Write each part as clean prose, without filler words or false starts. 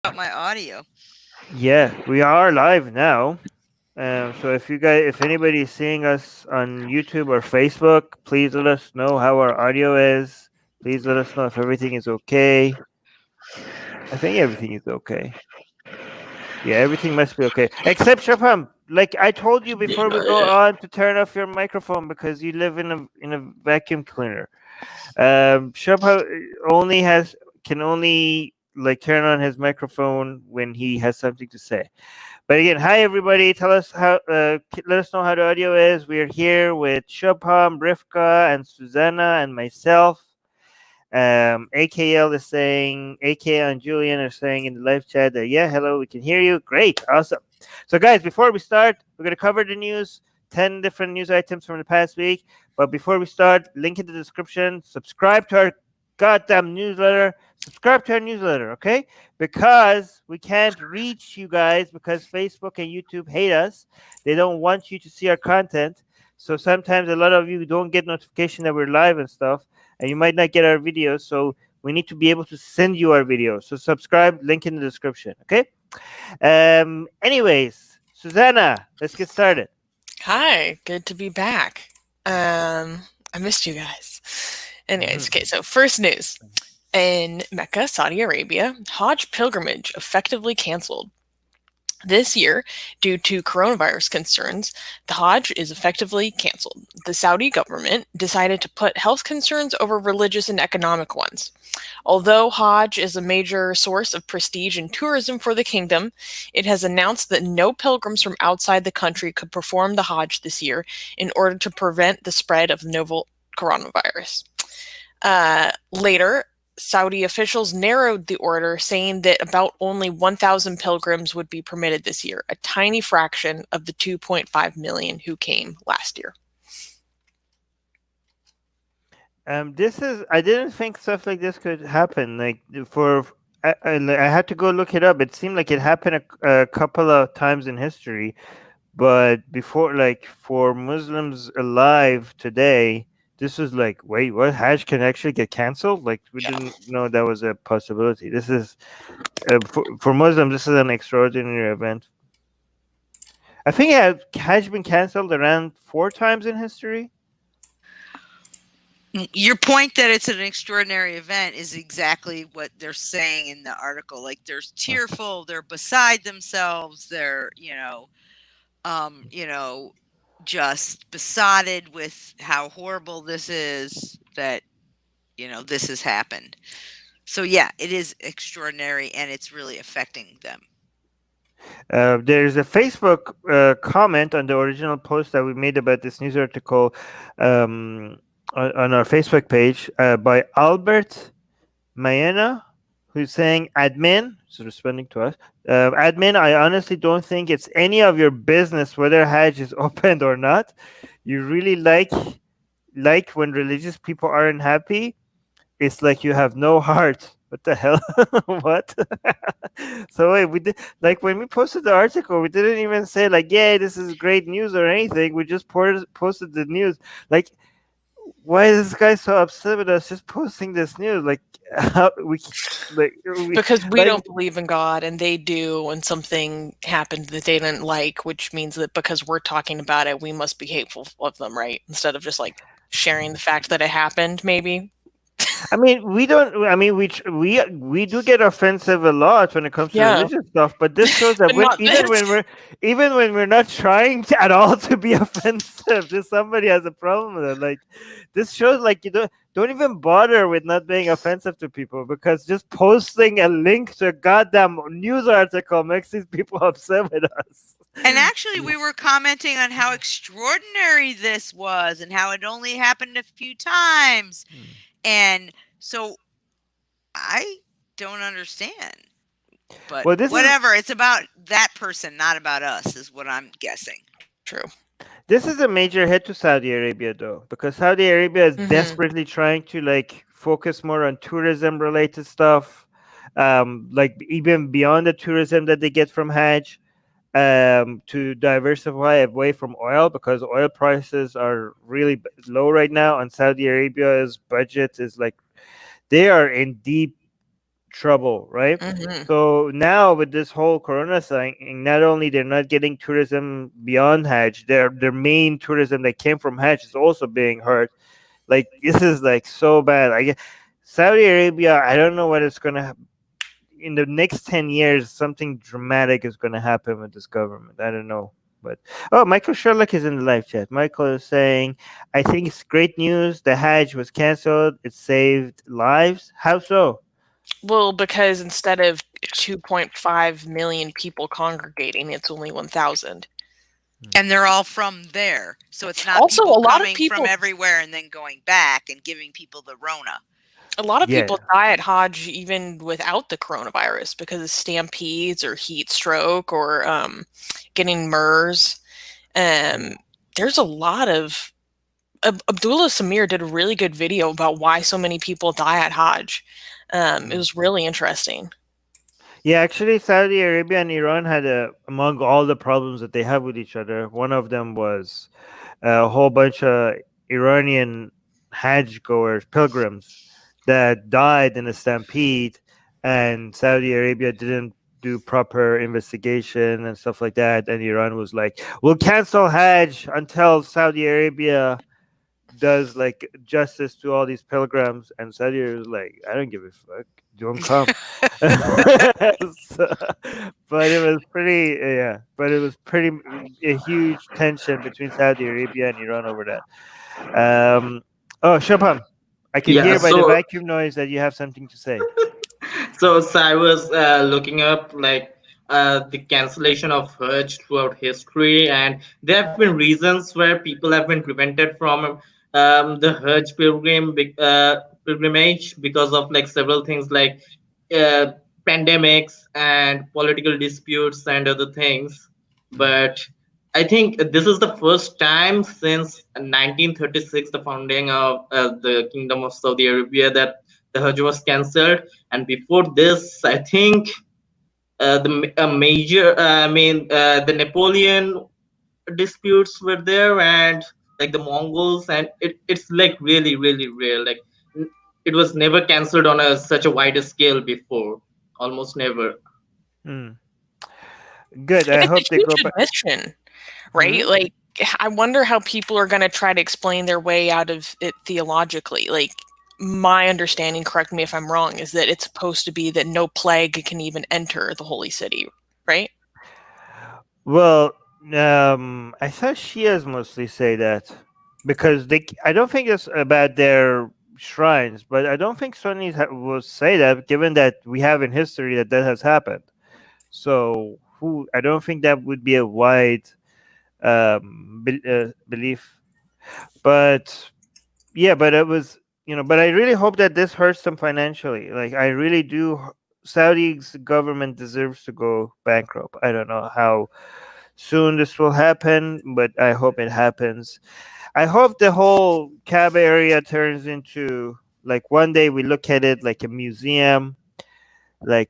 About my audio. Yeah, we are live now. So if anybody is seeing us on YouTube or Facebook, please let us know how our audio is. Please let us know if everything is okay. I think everything is okay. Yeah, everything must be okay. Except Shapam, like I told you before we go on to turn off your microphone because you live in a vacuum cleaner. Shapam can only like turn on his microphone when he has something to say. But again, hi everybody. Tell us how. Let us know how the audio is. We are here with Shubham, Rivka, and Susanna, and myself. AKL is saying, AKL and Julian are saying in the live chat that yeah, hello, we can hear you. Great, awesome. So guys, before we start, we're gonna cover the news. 10 different news items from the past week. But before we start, link in the description. Subscribe to our goddamn newsletter. Subscribe to our newsletter, okay? Because we can't reach you guys because Facebook and YouTube hate us. They don't want you to see our content. So sometimes a lot of you don't get notification that we're live and stuff, and you might not get our videos. So we need to be able to send you our videos. So subscribe, link in the description, okay? Anyways, Susanna, let's get started. Hi, good to be back. I missed you guys. Anyways, okay, so first news. In Mecca, Saudi Arabia, Hajj pilgrimage effectively canceled. This year, due to coronavirus concerns, the Hajj is effectively canceled. The Saudi government decided to put health concerns over religious and economic ones. Although Hajj is a major source of prestige and tourism for the kingdom, it has announced that no pilgrims from outside the country could perform the Hajj this year in order to prevent the spread of the novel coronavirus. Later, Saudi officials narrowed the order, saying that about only 1,000 pilgrims would be permitted this year, a tiny fraction of the 2.5 million who came last year. I didn't think stuff like this could happen. Like I had to go look it up. It seemed like it happened a couple of times in history, but before, like for Muslims alive today, this was like, wait, what? Hajj can actually get canceled? Like we didn't know that was a possibility. This is for Muslims. This is an extraordinary event. I think Hajj been canceled around 4 times in history. Your point that it's an extraordinary event is exactly what they're saying in the article. Like they're tearful, they're beside themselves, they're just besotted with how horrible this is that this has happened. So yeah, it is extraordinary and it's really affecting them. There's a Facebook comment on the original post that we made about this news article on our Facebook page by Albert Mayena, who's saying, admin, so responding to us, admin, I honestly don't think it's any of your business whether Hajj is opened or not. You really like when religious people aren't happy. It's like you have no heart. What the hell? What? So wait, we did like when we posted the article, we didn't even say like, "Yay, this is great news" or anything. We just posted the news. Like, why is this guy so upset with us just posting this news? Like, because we don't believe in God and they do, and something happened that they didn't like, which means that because we're talking about it, we must be hateful of them, right? Instead of just like sharing the fact that it happened, maybe. I mean, we don't. I mean, we do get offensive a lot when it comes to religious stuff, but this shows that even when we're not trying at all to be offensive, just somebody has a problem with it. Like this shows, like you don't even bother with not being offensive to people because just posting a link to a goddamn news article makes these people upset with us. And actually, we were commenting on how extraordinary this was and how it only happened a few times. And so I don't understand. But whatever, it's about that person, not about us, is what I'm guessing. True. This is a major hit to Saudi Arabia, though, because Saudi Arabia is desperately trying to like focus more on tourism-related stuff, like even beyond the tourism that they get from Hajj, to diversify away from oil because oil prices are really low right now, and Saudi Arabia's budget is like they are in deep trouble, right? Mm-hmm. So now with this whole Corona thing, not only they're not getting tourism beyond Hajj, their main tourism that came from Hajj is also being hurt. Like this is like so bad. Saudi Arabia, I don't know what it's gonna in the next 10 years. Something dramatic is gonna happen with this government. I don't know. But Michael Sherlock is in the live chat. Michael is saying, I think it's great news. The Hajj was canceled. It saved lives. How so? Well, because instead of 2.5 million people congregating, it's only 1,000. And they're all from there. So it's not Also, people a lot of coming people- from everywhere and then going back and giving people the Rona. A lot of Yeah. people die at Hajj even without the coronavirus because of stampedes or heat stroke or getting MERS. There's a lot of... Abdullah Samir did a really good video about why so many people die at Hajj. It was really interesting. Yeah, actually, Saudi Arabia and Iran had among all the problems that they have with each other, one of them was a whole bunch of Iranian Hajj goers, pilgrims, that died in a stampede, and Saudi Arabia didn't do proper investigation and stuff like that. And Iran was like, we'll cancel Hajj until Saudi Arabia does like justice to all these pilgrims. And Saudi Arabia was like, I don't give a fuck, don't come. But it was pretty, but it was pretty a huge tension between Saudi Arabia and Iran over that. Shubham, I can Yeah, hear by the so vacuum noise that you have something to say. so I was looking up like the cancellation of Hajj throughout history, and there have been reasons where people have been prevented from the Hajj pilgrimage because of like several things like uh, pandemics and political disputes and other things. But I think this is the first time since 1936, the founding of the Kingdom of Saudi Arabia, that the Hajj was cancelled. And before this, I think the Napoleon disputes were there, and like the Mongols, and it's like really really rare. Like it was never cancelled on such a wider scale before, almost never. Hmm. Good. I It's hope a they huge go back. admission, right? Mhm. Like, I wonder how people are going to try to explain their way out of it theologically. Like, my understanding, correct me if I'm wrong, is that it's supposed to be that no plague can even enter the holy city, right? Well, I thought Shias mostly say that because I don't think it's about their shrines, but I don't think Sunnis will say that, given that we have in history that has happened. So, I don't think that would be a wide belief. But yeah, but it was, but I really hope that this hurts them financially. Like, I really do. Saudi's government deserves to go bankrupt. I don't know how soon this will happen, but I hope it happens. I hope the whole Kaaba area turns into, like, one day we look at it like a museum, like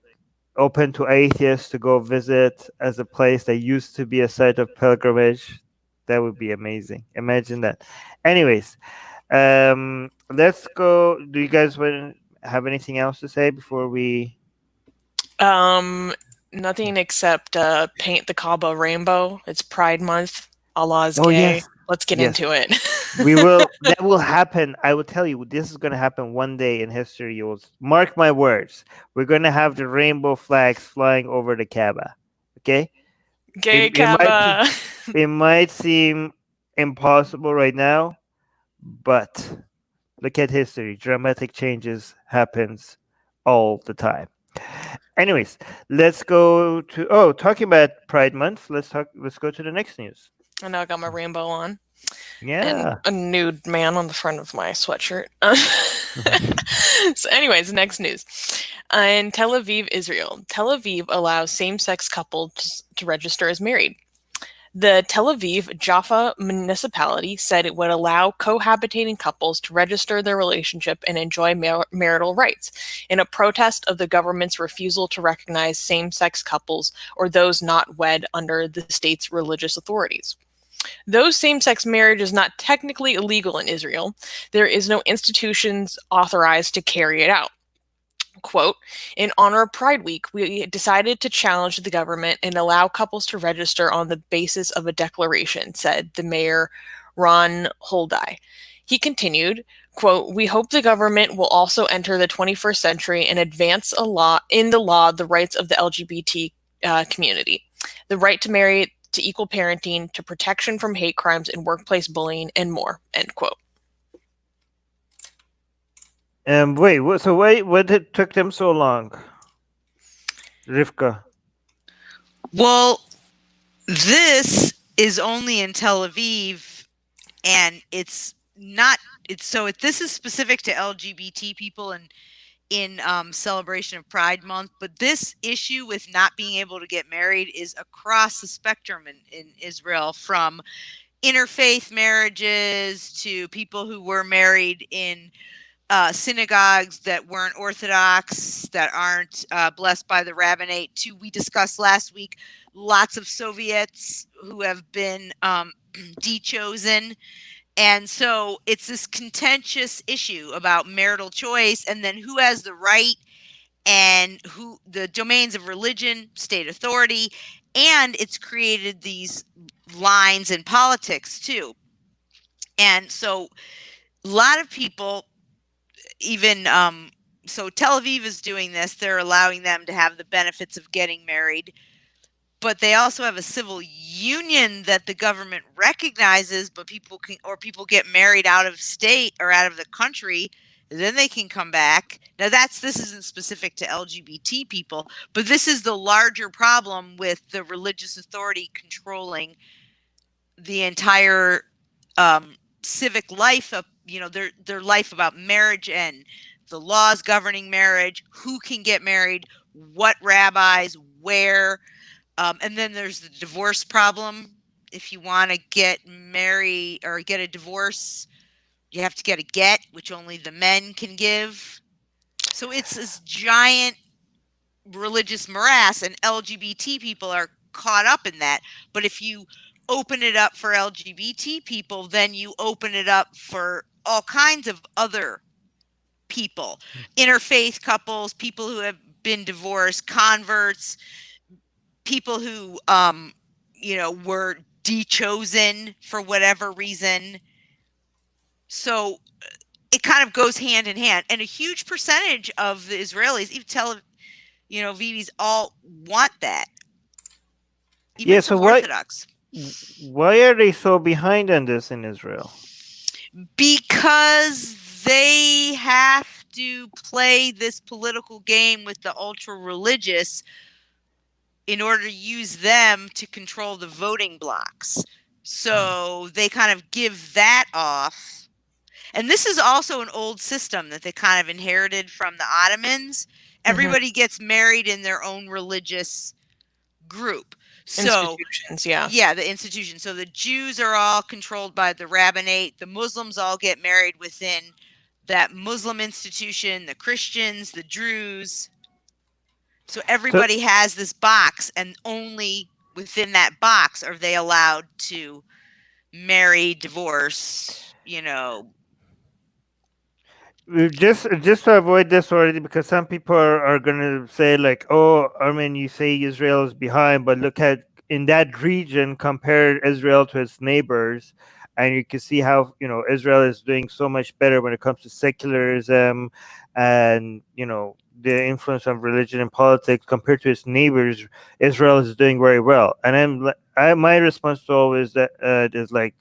open to atheists to go visit, as a place that used to be a site of pilgrimage. That would be amazing. Imagine that. Anyways, let's go. Do you guys have anything else to say before we? Nothing except paint the Kaaba rainbow. It's Pride Month. Allah is Oh, gay. yes. Let's get Yes. into it. We will. That will happen. I will tell you, this is going to happen one day in history. You will mark my words. We're going to have the rainbow flags flying over the Kaaba. Okay. Gay It might Kaaba. it might seem impossible right now, but look at history. Dramatic changes happens all the time. Anyways, let's go to talking about Pride Month. Let's go to the next news. I know I got my rainbow on. Yeah. And a nude man on the front of my sweatshirt. So anyways, next news. In Tel Aviv, Israel, Tel Aviv allows same-sex couples to register as married. The Tel Aviv Jaffa municipality said it would allow cohabitating couples to register their relationship and enjoy marital rights in a protest of the government's refusal to recognize same-sex couples or those not wed under the state's religious authorities. Though same-sex marriage is not technically illegal in Israel, there is no institutions authorized to carry it out. Quote, in honor of Pride Week, we decided to challenge the government and allow couples to register on the basis of a declaration, said the mayor, Ron Holdi. He continued, quote, we hope the government will also enter the 21st century and advance the law the rights of the LGBT community, the right to marry, to equal parenting, to protection from hate crimes and workplace bullying, and more, end quote. Wait, what took them so long? Rivka. Well, this is only in Tel Aviv, and it's not. This is specific to LGBT people and in celebration of Pride Month. But this issue with not being able to get married is across the spectrum in Israel, from interfaith marriages to people who were married in synagogues that weren't Orthodox, that aren't blessed by the rabbinate, to, we discussed last week, lots of Soviets who have been dechosen. And so it's this contentious issue about marital choice, and then who has the right, and who the domains of religion, state authority, and it's created these lines in politics too. And so a lot of people, even so Tel Aviv is doing this. They're allowing them to have the benefits of getting married, but they also have a civil union that the government recognizes, but people get married out of state or out of the country, then they can come back. Now this isn't specific to LGBT people, but this is the larger problem with the religious authority controlling the entire civic life of, their life about marriage and the laws governing marriage, who can get married, what rabbis, where, and then there's the divorce problem. If you want to get married or get a divorce, you have to get a get, which only the men can give. So it's this giant religious morass, and LGBT people are caught up in that. But if you open it up for LGBT people, then you open it up for all kinds of other people, interfaith couples, people who have been divorced, converts, people who were dechosen for whatever reason. So it kind of goes hand in hand, and a huge percentage of the Israelis, even Vivis, all want that. Even some Orthodox. Why are they so behind on this in Israel? Because they have to play this political game with the ultra-religious in order to use them to control the voting blocks. So they kind of give that off. And this is also an old system that they kind of inherited from the Ottomans. Everybody gets married in their own religious group. So, institutions, yeah. Yeah, the institutions. So the Jews are all controlled by the rabbinate. The Muslims all get married within that Muslim institution. The Christians, the Druze. So everybody has this box, and only within that box are they allowed to marry, divorce, Just to avoid this already, because some people are going to say like, oh, I mean, you say Israel is behind, but look at in that region, compare Israel to its neighbors, and you can see how Israel is doing so much better when it comes to secularism and the influence of religion and politics compared to its neighbors. Israel is doing very well, and my response to always that is like,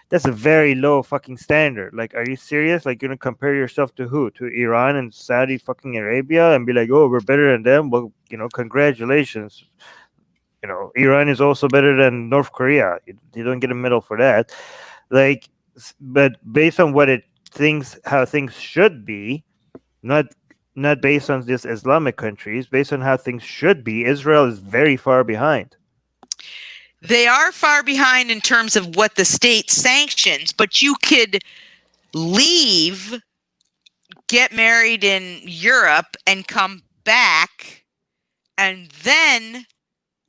that's a very low fucking standard. Like, are you serious? Like, you're gonna compare yourself to who? To Iran and Saudi fucking Arabia and be like, oh, we're better than them? Well, congratulations. Iran is also better than North Korea. You don't get a medal for that. Like, but based on what it thinks, how things should be, not based on this Islamic countries, based on how things should be, Israel is very far behind. They are far behind in terms of what the state sanctions, but you could leave, get married in Europe, and come back, and then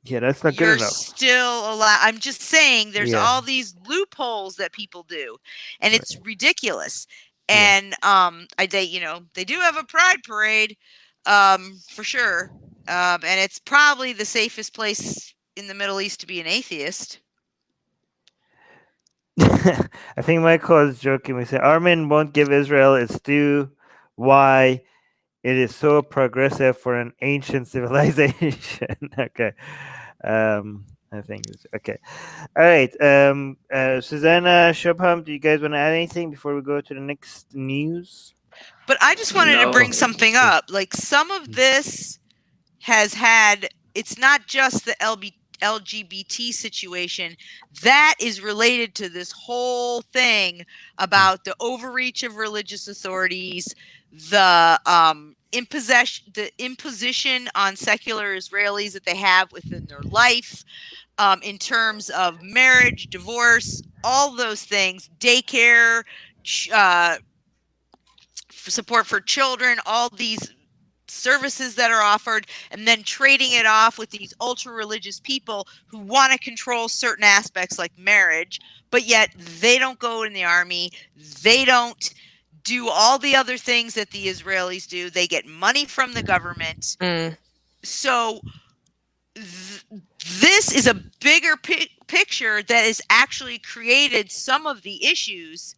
that's not good enough. You're still allowed. I'm just saying, there's all these loopholes that people do, and it's ridiculous. And they do have a pride parade. for sure. And it's probably the safest place in the Middle East to be an atheist. I think Michael is joking. We say Armin won't give Israel its due. Why? It is so progressive for an ancient civilization. Okay. I think it's okay. All right. Susanna, Shubham, do you guys want to add anything before we go to the next news? But I just wanted to No. bring something up. Like, some of this has had, it's not just the LGBT situation that is related to this whole thing about the overreach of religious authorities, the imposition on secular Israelis that they have within their life, in terms of marriage, divorce, all those things, daycare, support for children, all these services that are offered, and then trading it off with these ultra religious people who want to control certain aspects like marriage, but yet they don't go in the army, they don't do all the other things that the Israelis do, they get money from the government. So this is a bigger picture that has actually created some of the issues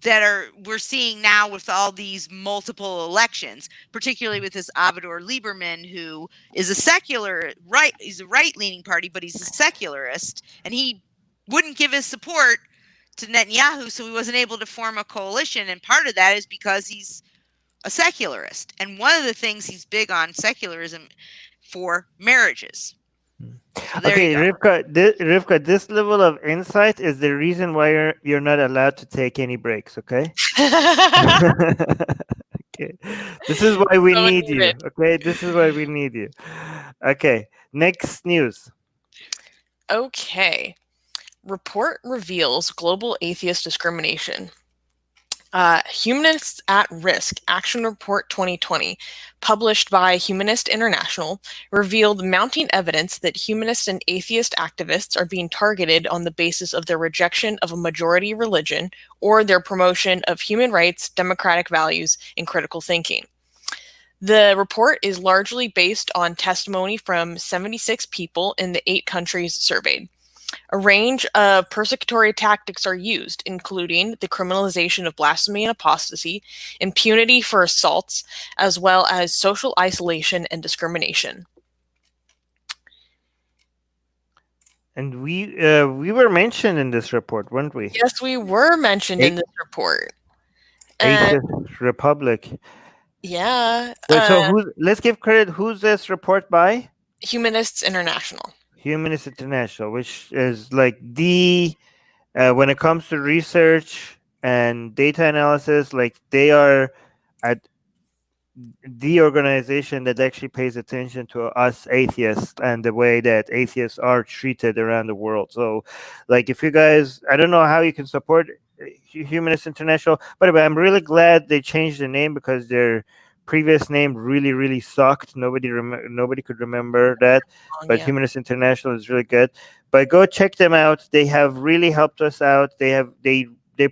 that we're seeing now with all these multiple elections, particularly with this Avigdor Lieberman, who is a secular, he's a right-leaning party, but he's a secularist, and he wouldn't give his support to Netanyahu, so he wasn't able to form a coalition, and part of that is because he's a secularist. And one of the things he's big on secularism for marriages. So there Okay, you go. Rivka, this level of insight is the reason why you're not allowed to take any breaks, okay? Okay. This is why we So need you, needed. okay? This is why we need you. Okay, next news. Okay. Report reveals global atheist discrimination. Humanists at Risk Action Report 2020, published by Humanist International, revealed mounting evidence that humanist and atheist activists are being targeted on the basis of their rejection of a majority religion or their promotion of human rights, democratic values, and critical thinking. The report is largely based on testimony from 76 people in the 8 countries surveyed. A range of persecutory tactics are used, including the criminalization of blasphemy and apostasy, impunity for assaults, as well as social isolation and discrimination. And we were mentioned in this report, weren't we? Yes, we were mentioned in this report. Atheist Republic. Yeah. So let's give credit. Who's this report by? Humanists International. Humanist International, which is like when it comes to research and data analysis, like they are at the organization that actually pays attention to us atheists and the way that atheists are treated around the world. So, like, if you guys, I don't know how you can support Humanist International, but I'm really glad they changed the name because their previous name really sucked. Nobody could remember that. But Yeah. Humanist International is really good. But go check them out. They have really helped us out. They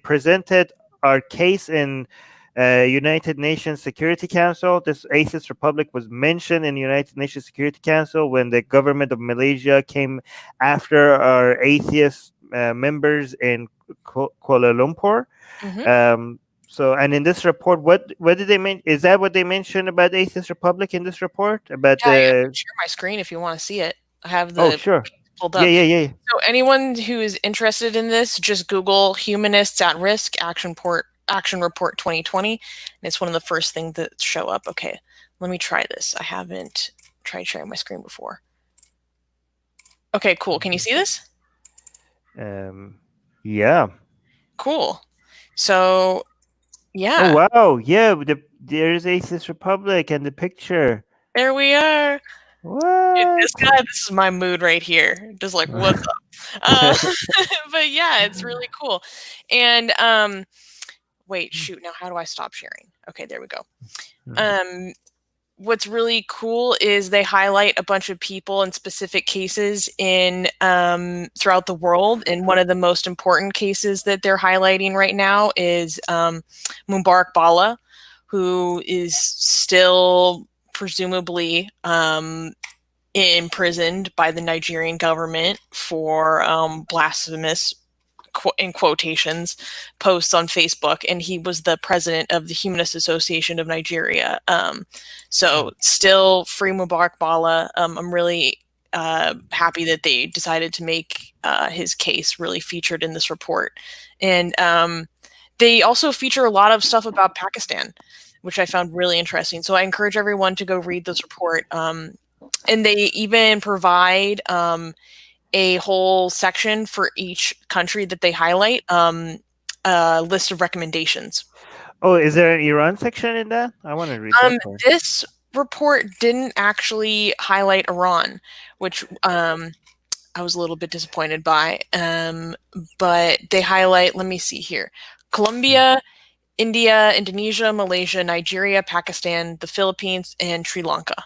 presented our case in United Nations Security Council. This atheist republic was mentioned in the United Nations Security Council when the government of Malaysia came after our atheist members in Kuala Lumpur. Mm-hmm. So, and in this report, what did they mean? Is that what they mentioned about Atheist Republic in this report? About I can share my screen if you want to see it. I have the sure. pulled up. Yeah. So anyone who is interested in this, just Google Humanists at Risk Action Report 2020, and it's one of the first things that show up. Okay, let me try this. I haven't tried sharing my screen before. Okay, cool. Can you see this? Yeah. Cool. So, yeah. Oh wow! Yeah, there's Atheist Republic and the picture. There we are. What? Dude, this is my mood right here. Just like, what's up? But yeah, it's really cool. And wait, shoot. Now, how do I stop sharing? Okay, there we go. What's really cool is they highlight a bunch of people and specific cases in throughout the world. And one of the most important cases that they're highlighting right now is Mubarak Bala, who is still presumably imprisoned by the Nigerian government for blasphemous, in quotations, posts on Facebook, and he was the president of the Humanist Association of Nigeria. So still free Mubarak Bala. I'm really happy that they decided to make his case really featured in this report. And they also feature a lot of stuff about Pakistan, which I found really interesting. So I encourage everyone to go read this report. And they even provide a whole section for each country that they highlight, a list of recommendations. Oh, is there an Iran section in that? I want to read that part. This report didn't actually highlight Iran, which I was a little bit disappointed by. But they highlight, let me see here, Colombia, India, Indonesia, Malaysia, Nigeria, Pakistan, the Philippines, and Sri Lanka.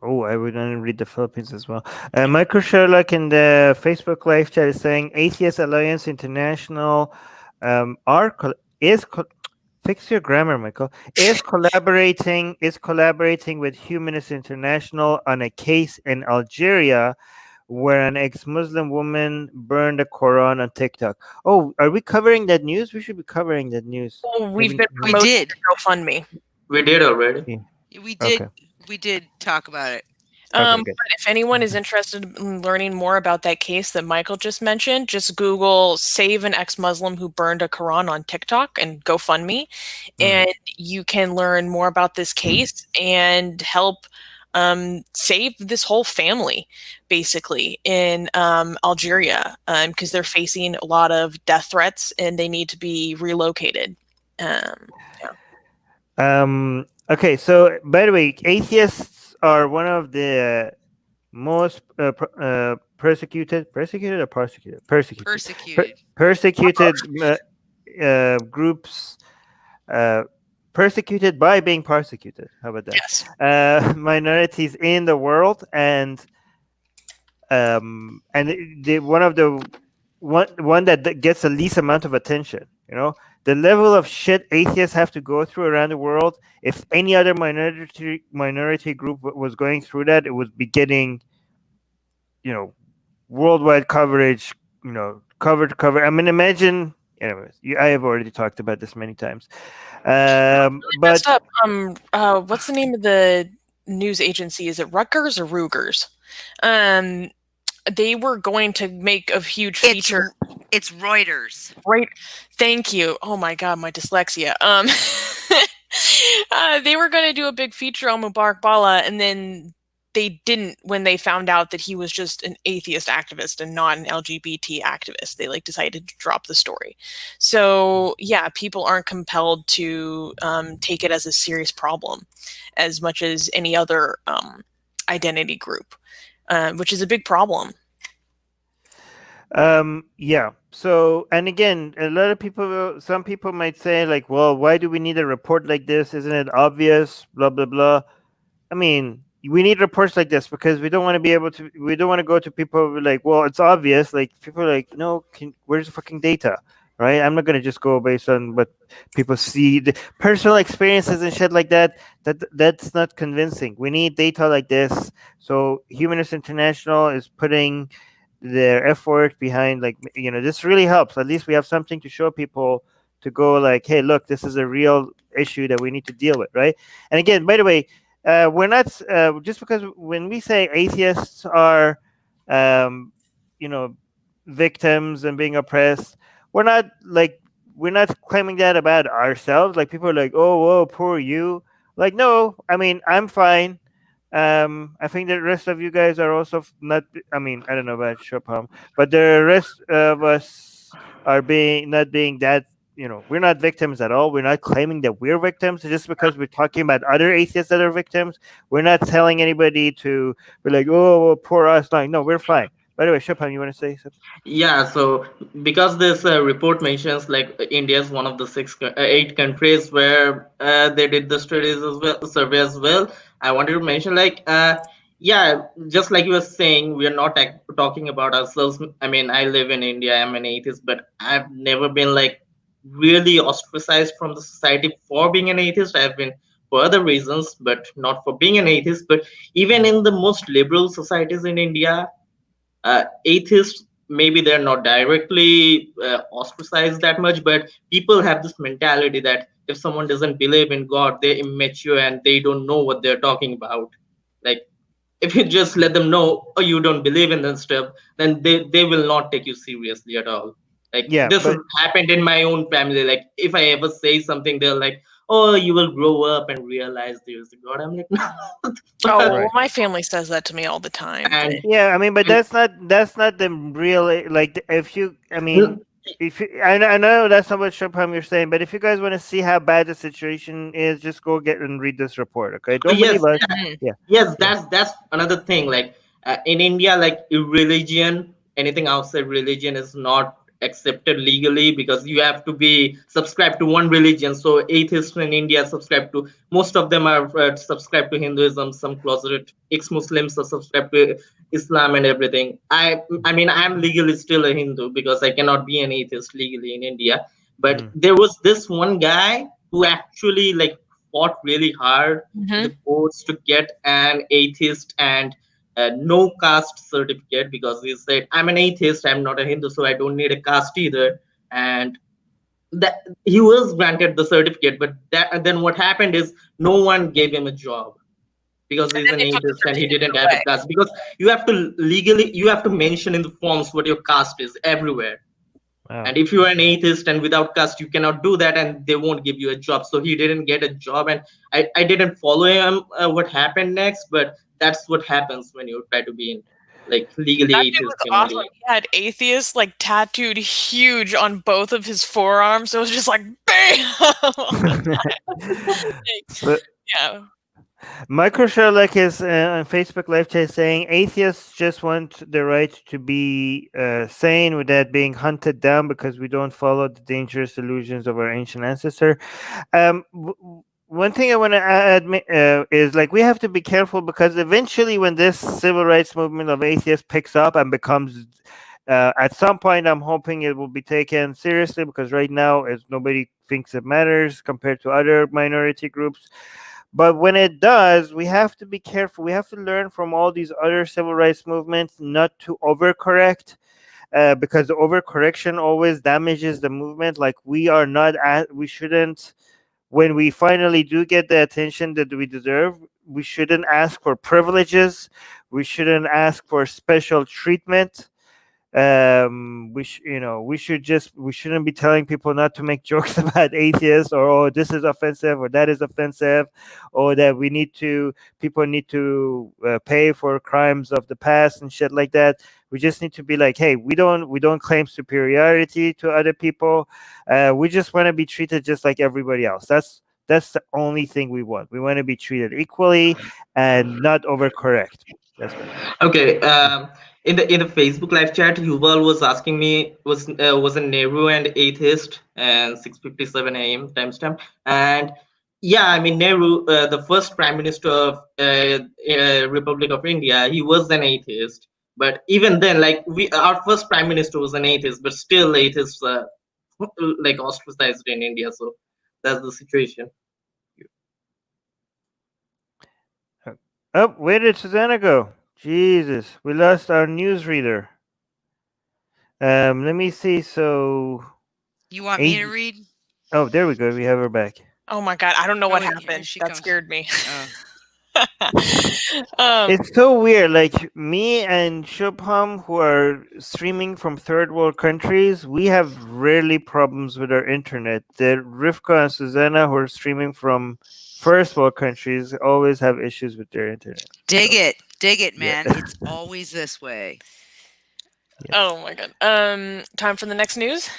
Oh, I would want to read the Philippines as well. Michael Sherlock in the Facebook live chat is saying Atheist Alliance International fix your grammar, Michael. Is collaborating with Humanist International on a case in Algeria where an ex-Muslim woman burned a Quran on TikTok. Oh, are we covering that news? We should be covering that news. Oh, we've Maybe- been promoting GoFundMe. We did already. We did. Okay. We did talk about it. Okay, good. But if anyone is interested in learning more about that case that Michael just mentioned, just Google "save an ex-Muslim who burned a Quran on TikTok" and GoFundMe, and you can learn more about this case and help save this whole family, basically, in Algeria, because they're facing a lot of death threats and they need to be relocated. Okay, so by the way, atheists are one of the most persecuted groups, persecuted by being persecuted. How about that? Yes. Minorities in the world, and the one that gets the least amount of attention. You know, the level of shit atheists have to go through around the world. If any other minority group was going through that, it would be getting, worldwide coverage. Cover. I mean, imagine. Anyways, I have already talked about this many times. But what's the name of the news agency? Is it Rutgers or Rugers? They were going to make a huge feature. It's Reuters. Right. Thank you. Oh my God, my dyslexia. They were going to do a big feature on Mubarak Bala, and then they didn't when they found out that he was just an atheist activist and not an LGBT activist. They decided to drop the story. So yeah, people aren't compelled to take it as a serious problem as much as any other identity group, which is a big problem. Yeah. So, and again, a lot of some people might say well, why do we need a report like this? Isn't it obvious? Blah, blah, blah. I mean, we need reports like this because we don't want to go to people well, it's obvious. People are no, where's the fucking data? Right? I'm not going to just go based on what people see, the personal experiences and shit like that. That's not convincing. We need data like this. So Humanist International is putting their effort behind this really helps. At least we have something to show people to go hey, look, this is a real issue that we need to deal with, right? And again, by the way, we're not just because when we say atheists are victims and being oppressed, we're not claiming that about ourselves. People are oh, whoa, poor you. No, I mean, I'm fine. I think the rest of you guys are also not. I mean, I don't know about Chopin, but the rest of us are not being that. We're not victims at all. We're not claiming that we're victims just because we're talking about other atheists that are victims. We're not telling anybody to be oh, poor us. No, we're fine. By the way, Chopin, you want to say something? Yeah, so because this report mentions India is one of the 8 countries where they did the studies as well, survey as well. I wanted to mention yeah, just like you were saying, we are not talking about ourselves. I mean, I live in India. I'm an atheist, but I've never been really ostracized from the society for being an atheist. I've been for other reasons, but not for being an atheist. But even in the most liberal societies in India, atheists, maybe they're not directly ostracized that much, but people have this mentality that if someone doesn't believe in God, they're immature and they don't know what they're talking about. Like, if you just let them know, oh, you don't believe in that stuff, then they will not take you seriously at all. Like, Yeah, this has but happened in my own family. Like, if I ever say something, they're like, oh, you will grow up and realize there's a God. I'm like, no. Oh, well, right. my family says that to me all the time. And, Yeah, I mean, but and that's not the real like if you I mean if you I know that's not what Shubham you're saying, but if you guys want to see how bad the situation is, just go get and read this report. Okay, don't yes, believe us. Mhm. Yeah, yes, yeah. that's another thing. Like, in India, like religion, anything outside religion is not accepted legally, because you have to be subscribed to one religion. So atheists in India subscribe to, most of them are subscribed to Hinduism. Some closeted ex-Muslims are subscribed to Islam and everything. I mean, I'm legally still a Hindu because I cannot be an atheist legally in India. But Mm, there was this one guy who actually like fought really hard in Mhm. the courts to get an atheist and no caste certificate, because he said, I'm an atheist, I'm not a Hindu, so I don't need a caste either. And that he was granted the certificate, but then what happened is no one gave him a job because And he's then an they took the atheist and he certificate didn't have a away. caste. Because you have to legally, you have to mention in the forms what your caste is everywhere. wow. And if you are an atheist and without caste, you cannot do that, and they won't give you a job. So he didn't get a job, and I didn't follow him what happened next, but that's what happens when you try to be in like legally That dude atheist was in awesome. India. He had atheist like tattooed huge on both of his forearms. So it was just like bam all the time. So Yeah. Michael Sherlock is on Facebook Live chat saying atheists just want the right to be sane without being hunted down because we don't follow the dangerous illusions of our ancient ancestor. One thing I want to admit is like we have to be careful because eventually, when this civil rights movement of atheists picks up and becomes at some point, I'm hoping it will be taken seriously because right now, as nobody thinks it matters compared to other minority groups. But when it does, we have to be careful. We have to learn from all these other civil rights movements not to overcorrect, because the overcorrection always damages the movement. Like we are not at, we shouldn't. When we finally do get the attention that we deserve, we shouldn't ask for privileges. We shouldn't ask for special treatment. We shouldn't be telling people not to make jokes about atheists, or oh, this is offensive or that is offensive, or that people need to pay for crimes of the past and shit like that. We just need to be like, hey, we don't claim superiority to other people. We just want to be treated just like everybody else. That's the only thing we want. We want to be treated equally and not overcorrect. That's what. Okay. In the Facebook live chat, Yuval was asking me, was a Nehru and atheist, and 6:57 a.m. timestamp. And yeah, I mean, Nehru, the first prime minister of Republic of India, he was an atheist. But even then, like our first prime minister was an atheist, but still atheists like ostracized in India. So that's the situation. Oh, where did Susanna go? Jesus, we lost our newsreader. Let me see. So, You want me to eight. read? Oh, there we go. We have her back. Oh my god, I don't know Oh, what here happened. she That comes. scared me. Oh. It's so weird. Like me and Shubham, who are streaming from third world countries, we have rarely problems with our internet. The Rivka and Susanna, who are streaming from first world countries, always have issues with their internet. Dig So, it, yeah. man. It's always this way. Oh my god. Time for the next news?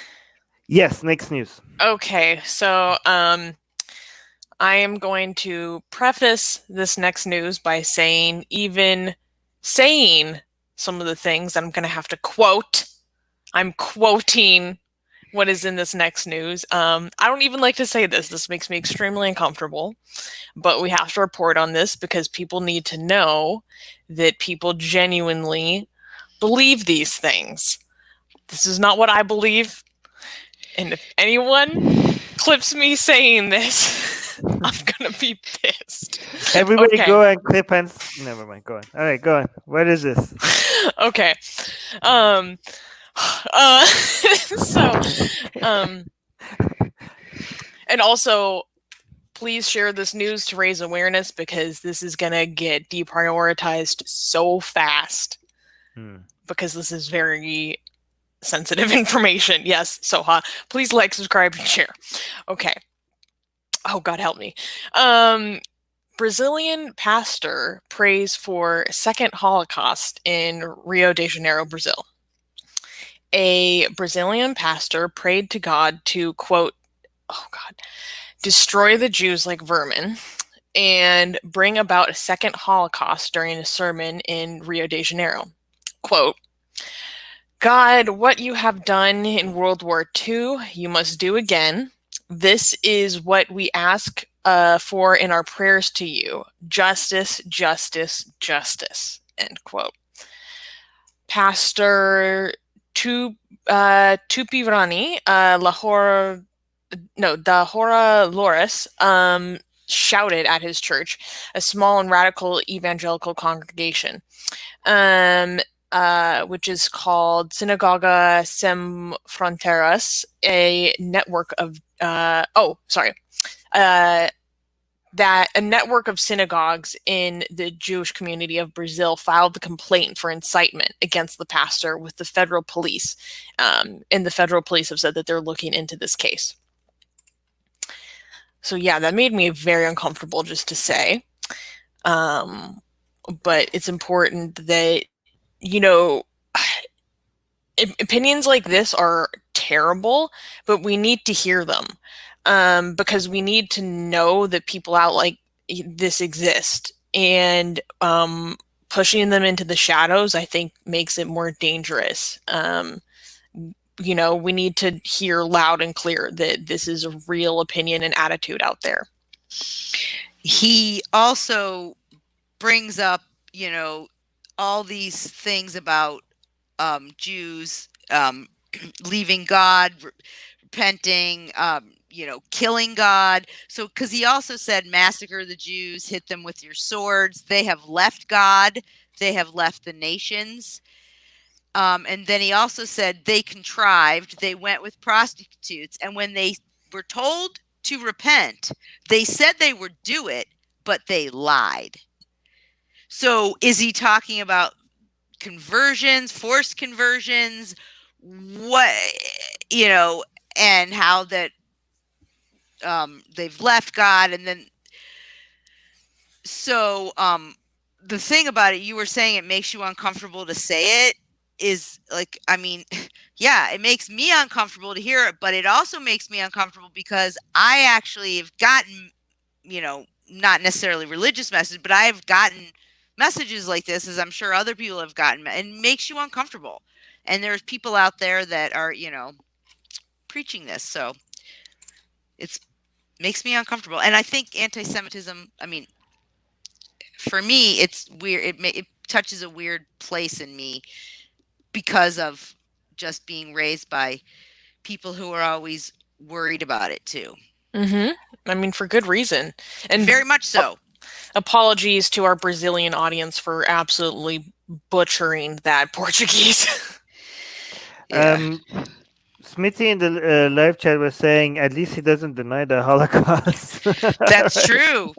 Yes, next news. Okay, so I am going to preface this next news by saying, even saying some of the things that I'm going to have to quote. I'm quoting what is in this next news. I don't even like to say this. This makes me extremely uncomfortable. But we have to report on this because people need to know that people genuinely believe these things. This is not what I believe. And if anyone clips me saying this, I'm gonna be pissed. Everybody Okay. go and clip and... Never mind. Go on. All right, go on. What is this? Okay. So, and also, please share this news to raise awareness, because this is going to get deprioritized so fast, because this is very sensitive information. Yes, Soha. Please like, subscribe, and share. Okay. Oh, God help me. Brazilian pastor prays for second Holocaust in Rio de Janeiro, Brazil. A Brazilian pastor prayed to God to, quote, destroy the Jews like vermin and bring about a second Holocaust during a sermon in Rio de Janeiro. Quote, God, what you have done in World War II, you must do again. This is what we ask for in our prayers to you. Justice, justice, justice. End quote. Pastor Tupirani Lahore, da Hora Loris, shouted at his church, a small and radical evangelical congregation, which is called Sinagoga Sem Fronteiras, a network of that a network of synagogues in the Jewish community of Brazil filed the complaint for incitement against the pastor with the federal police. And the federal police have said that they're looking into this case. So yeah, that made me very uncomfortable just to say. But it's important that, opinions like this are terrible, but we need to hear them. Because we need to know that people out like this exist, and pushing them into the shadows, I think, makes it more dangerous. We need to hear loud and clear that this is a real opinion and attitude out there. He also brings up, all these things about Jews leaving God, repenting, killing God. So, because he also said, massacre the Jews, hit them with your swords. They have left God. They have left the nations. And then he also said they contrived. They went with prostitutes. And when they were told to repent, they said they would do it, but they lied. So is he talking about conversions, forced conversions? What, and how that they've left God, and then so the thing about it, you were saying it makes you uncomfortable to say it, is like, yeah, it makes me uncomfortable to hear it, but it also makes me uncomfortable because I actually have gotten, not necessarily religious messages, but I have gotten messages like this, as I'm sure other people have gotten, and it makes you uncomfortable. And there's people out there that are, preaching this, so it's makes me uncomfortable. And I think anti-Semitism, for me, it's weird. It touches a weird place in me because of just being raised by people who are always worried about it too. Mm-hmm. For good reason. And very much so. Apologies to our Brazilian audience for absolutely butchering that Portuguese. Yeah. Smithy in the live chat was saying, at least he doesn't deny the Holocaust. That's true.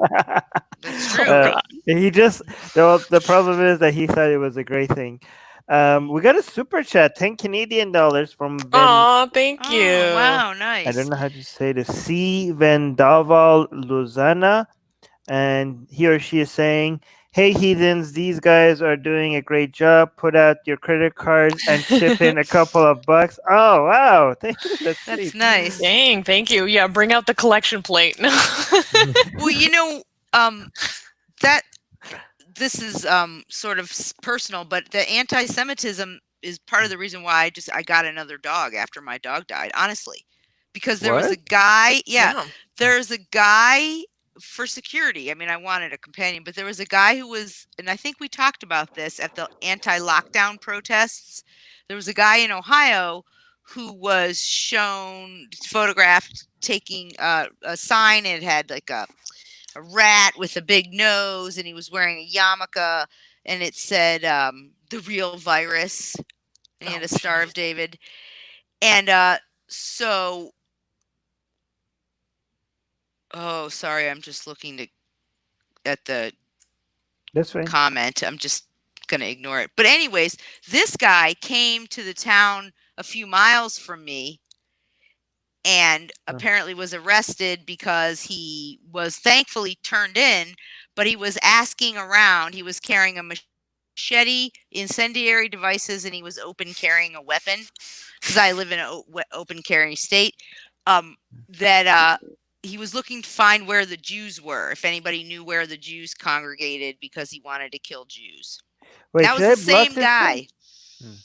That's true. He just, the problem is that he thought it was a great thing. We got a super chat, 10 Canadian dollars from Ben. Oh, thank you. Oh, wow, nice. I don't know how to say this. C. Vendaval Luzana. And he or she is saying, hey, heathens, these guys are doing a great job. Put out your credit cards and chip in a couple of bucks. Oh, wow. That's nice. Dang, thank you. Yeah, bring out the collection plate. Well, that this is sort of personal, but the anti-Semitism is part of the reason why I got another dog after my dog died, honestly. Because there was a guy, there's a guy for security. I wanted a companion, but there was a guy who was, and I think we talked about this at the anti-lockdown protests. There was a guy in Ohio who was shown photographed taking a sign. It had like a rat with a big nose, and he was wearing a yarmulke, and it said the real virus, and he had a Star of David. And so sorry, I'm just looking at the That's right. comment. I'm just gonna ignore it. But anyways, this guy came to the town a few miles from me and apparently was arrested because he was thankfully turned in, but he was asking around. He was carrying a machete, incendiary devices, and he was open carrying a weapon, because I live in an open carry state. That he was looking to find where the Jews were, if anybody knew where the Jews congregated, because he wanted to kill Jews. Wait, That was should I the block same this guy. one?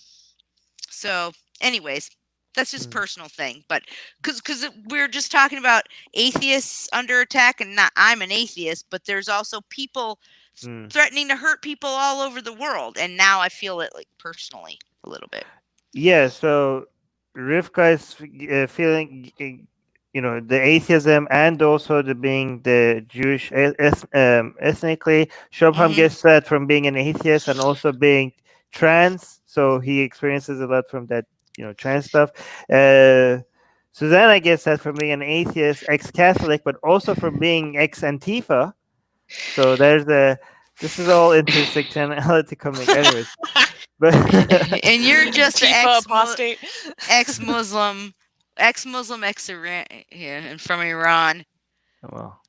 So, anyways, that's just personal thing. But because we're just talking about atheists under attack, and not I'm an atheist, but there's also people threatening to hurt people all over the world, and now I feel it like personally a little bit. Yeah, so Rivka is feeling, the atheism and also the being the Jewish ethnically. Shobham gets that from being an atheist and also being trans, so he experiences a lot from that, trans stuff. Susanna gets that from being an atheist, ex-Catholic, but also from being ex-Antifa. So this is all intersectionality coming, anyways. But and you're just apostate, ex-Muslim, and from Iran. Well,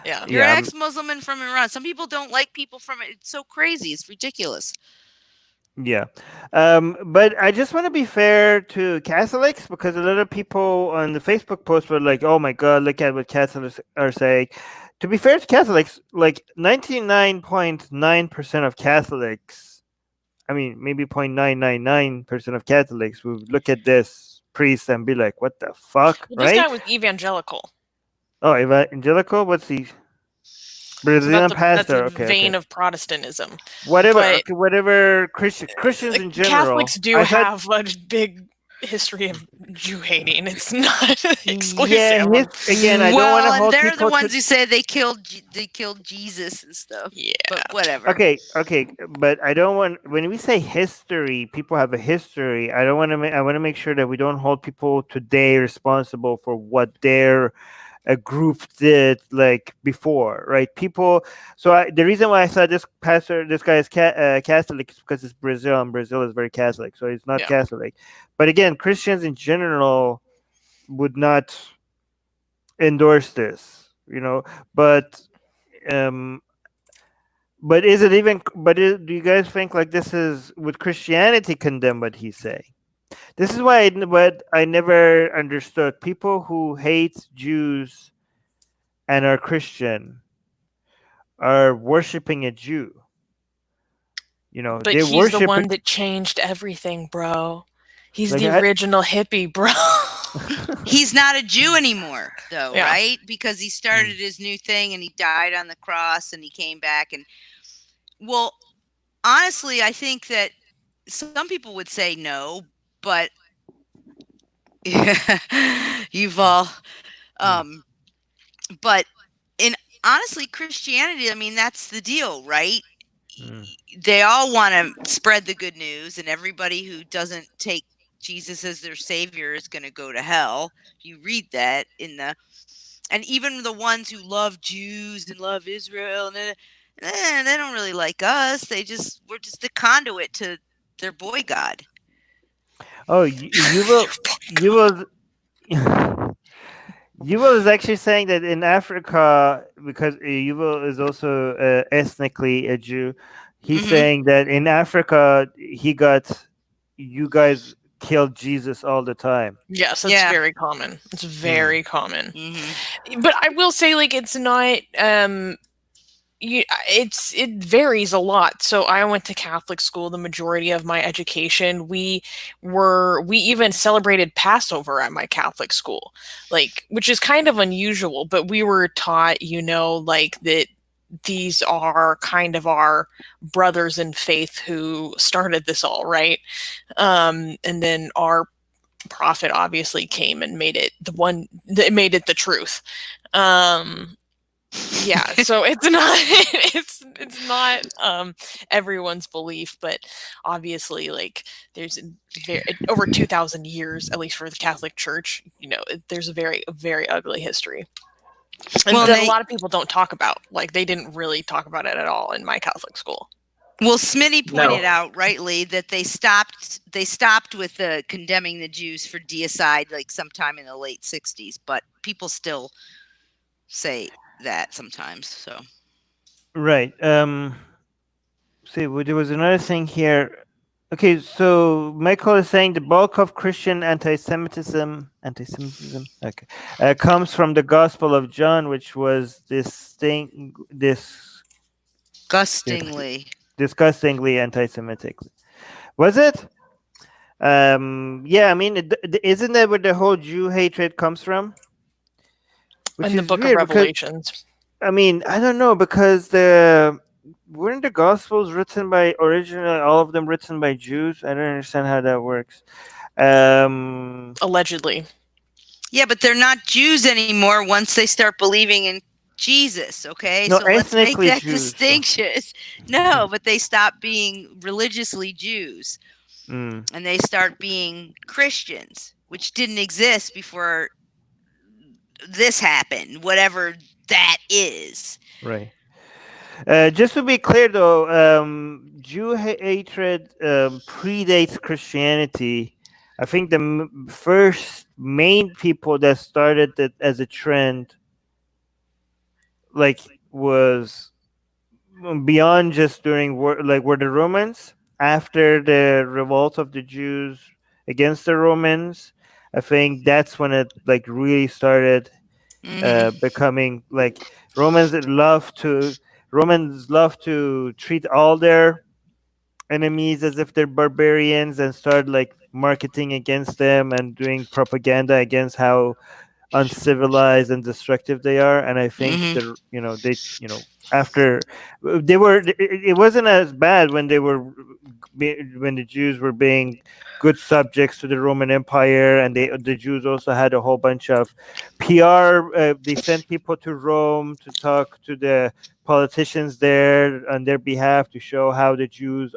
yeah, you're an ex-Muslim and from Iran. Some people don't like people from it. It's so crazy. It's ridiculous. Yeah, but I just want to be fair to Catholics, because a lot of people on the Facebook post were like, "Oh my God, look at what Catholics are saying." To be fair to Catholics, like 99.9% of Catholics, I mean, maybe 0.999% of Catholics would look at this priest and be like, "What the fuck?" Well, right? This guy was evangelical. Oh, evangelical? What's he? Brazilian pastor. That's a vein of Protestantism. Whatever Christians in general. Catholics do have a big history of Jew hating. It's not exclusive. Yeah, again, I don't want to hold they're people the ones who say they killed Jesus and stuff. Yeah, but whatever. Okay, but I don't want, when we say history, people have a history. I don't want to. I want to make sure that we don't hold people today responsible for what their group did like before, right? People. So the reason why I said this guy is Catholic, is because it's Brazil, and Brazil is very Catholic, so he's not Catholic. But again, Christians in general would not endorse this, But is it even? Do you guys think like this is, would Christianity condemn what he's saying? This is what I never understood. People who hate Jews and are Christian are worshiping a Jew. But he's the one that changed everything, bro. He's like the original hippie, bro. He's not a Jew anymore, though, right? Because he started his new thing, and he died on the cross, and he came back. And well, honestly, I think that some people would say no, but you've all, but honestly, Christianity, I mean, that's the deal, right? They all want to spread the good news, and everybody who doesn't take Jesus as their savior is going to go to hell. You read that and even the ones who love Jews and love Israel, and they don't really like us. We're just a conduit to their boy God. Oh, you will. Yuval is actually saying that in Africa, because Yuval is also ethnically a Jew, he's saying that in Africa, you guys killed Jesus all the time. Yes, it's very common. It's very common. But I will say, like, it's not. It varies a lot. So I went to Catholic school the majority of my education. We even celebrated Passover at my Catholic school, like, which is kind of unusual, but we were taught, like, that these are kind of our brothers in faith who started this all, right? And then our prophet obviously came and made it the truth. Yeah, so it's not it's not everyone's belief, but obviously, like, there's over 2,000 years, at least for the Catholic Church, there's a very ugly history, and Well, that a lot of people don't talk about. Like, they didn't really talk about it at all in my Catholic school. Well, Smitty pointed No. out rightly that they stopped with condemning the Jews for deicide like sometime in the late 60s, but people still say that sometimes. So Right. See, there was another thing here. Okay, so Michael is saying the bulk of Christian anti-Semitism, okay, comes from the Gospel of John, which was disgustingly anti-Semitic. Was it? Yeah, I mean, isn't that where the whole Jew hatred comes from? Which in the Book of Revelations. I mean, I don't know, because weren't the Gospels written by originally all of them written by Jews? I don't understand how that works. Allegedly. Yeah, but they're not Jews anymore once they start believing in Jesus, okay? No, so let's make that Jews, distinction. No, but they stop being religiously Jews. Mm. And they start being Christians, which didn't exist before this happened, whatever that is. Right. Just to be clear, though, Jew hatred predates Christianity. I think the first main people that started it as a trend, like, was beyond just during were the Romans. After the revolt of the Jews against the Romans, I think that's when it really started becoming like Romans love to treat all their enemies as if they're barbarians and start marketing against them and doing propaganda against how uncivilized and destructive they are. And I think after it wasn't as bad when the Jews were being good subjects to the Roman Empire, and the Jews also had a whole bunch of PR. They sent people to Rome to talk to the politicians there on their behalf to show how the Jews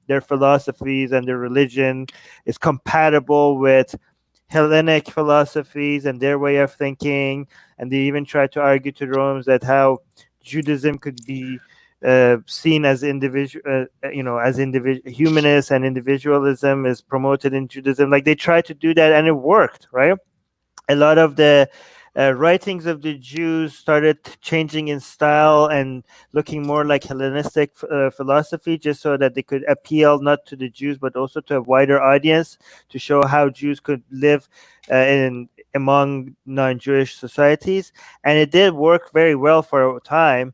their philosophies and their religion is compatible with Hellenic philosophies and their way of thinking. And they even tried to argue to Romans that how Judaism could be seen as humanist, and individualism is promoted in Judaism. Like, they tried to do that, and it worked, right? A lot of the writings of the Jews started changing in style and looking more like Hellenistic philosophy, just so that they could appeal not to the Jews but also to a wider audience, to show how Jews could live among non-Jewish societies. And it did work very well for a time,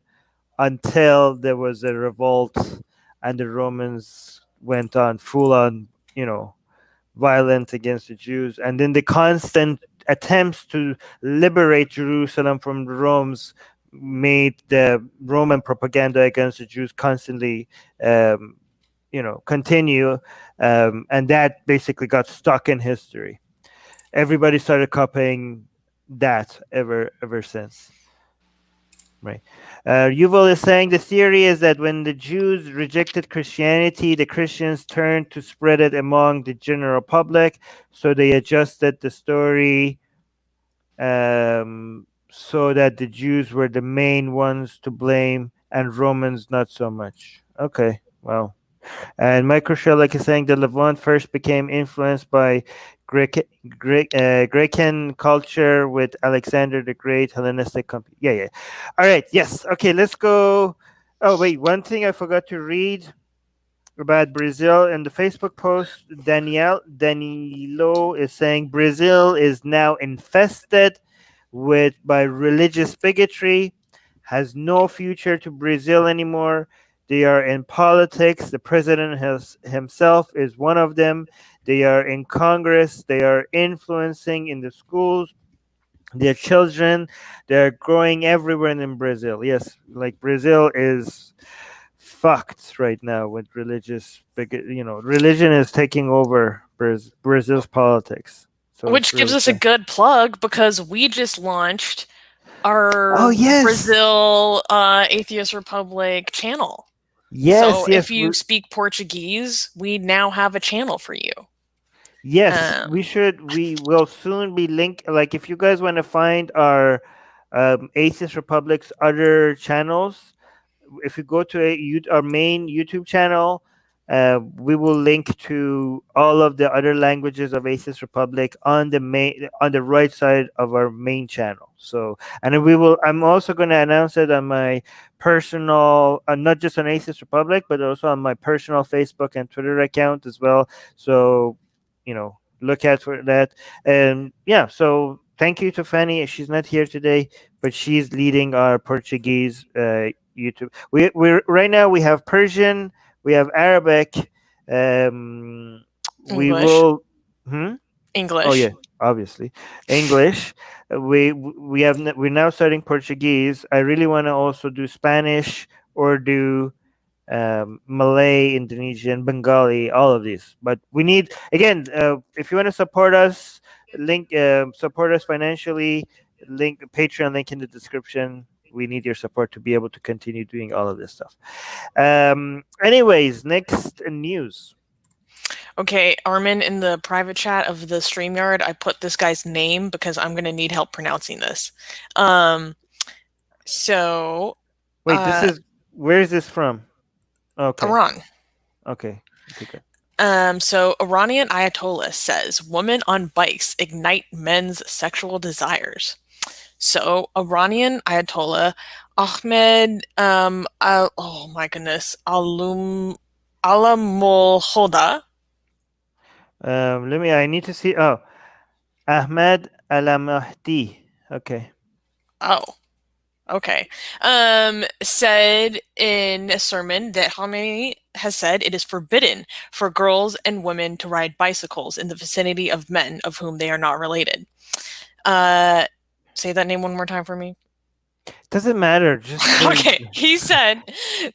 until there was a revolt and the Romans went on full on, violent against the Jews. And then the constant attempts to liberate Jerusalem from the Romans made the Roman propaganda against the Jews constantly continue, and that basically got stuck in history. Everybody started copying that ever since. Right. Yuval is saying the theory is that when the Jews rejected Christianity, the Christians turned to spread it among the general public. So they adjusted the story so that the Jews were the main ones to blame and Romans not so much. Okay, well. And Michael Sherlock is saying the Levant first became influenced by Grecian culture with Alexander the Great, Hellenistic company. Yeah. All right. Yes. Okay. Let's go. Oh wait, one thing I forgot to read about Brazil in the Facebook post. Danilo is saying Brazil is now infested by religious bigotry, has no future to Brazil anymore. They are in politics. The president himself is one of them. They are in Congress. They are influencing in the schools. Their children, they're growing everywhere in Brazil. Yes, like Brazil is fucked right now with religion is taking over Brazil's politics. So Which it's gives really us a sad. good plug because we just launched our Oh, yes. Brazil Atheist Republic channel. Yes, So yes. if you speak Portuguese, we now have a channel for you. Yes, we will soon be like if you guys want to find our Atheist Republic's other channels, if you go to our main YouTube channel, we will link to all of the other languages of Atheist Republic on the right side of our main channel. So, and then I'm also going to announce it on my personal, not just on Atheist Republic, but also on my personal Facebook and Twitter account as well. So, look out for that. And yeah, so thank you to Fanny. She's not here today, but she's leading our Portuguese YouTube. We right now we have Persian, we have Arabic. We English. will. Hmm? English. Oh yeah, obviously English. We're now studying Portuguese. I really want to also do Spanish or do Malay, Indonesian, Bengali, all of these. But we need again, if you want to support us, support us financially. Patreon link in the description. We need your support to be able to continue doing all of this stuff. Anyways, next news. Okay, Armin, in the private chat of the StreamYard, I put this guy's name because I'm going to need help pronouncing this. So. Wait, where is this from? Okay. Iran. Okay. Good. So Iranian Ayatollah says women on bikes ignite men's sexual desires. So Iranian Ayatollah Ahmed, oh my goodness, Alamul Hoda. I need to see. Oh, Ahmed Alamahdi. Okay. Oh, okay. Said in a sermon that Khamenei has said it is forbidden for girls and women to ride bicycles in the vicinity of men of whom they are not related. Say that name one more time for me. Doesn't matter. Just okay. He said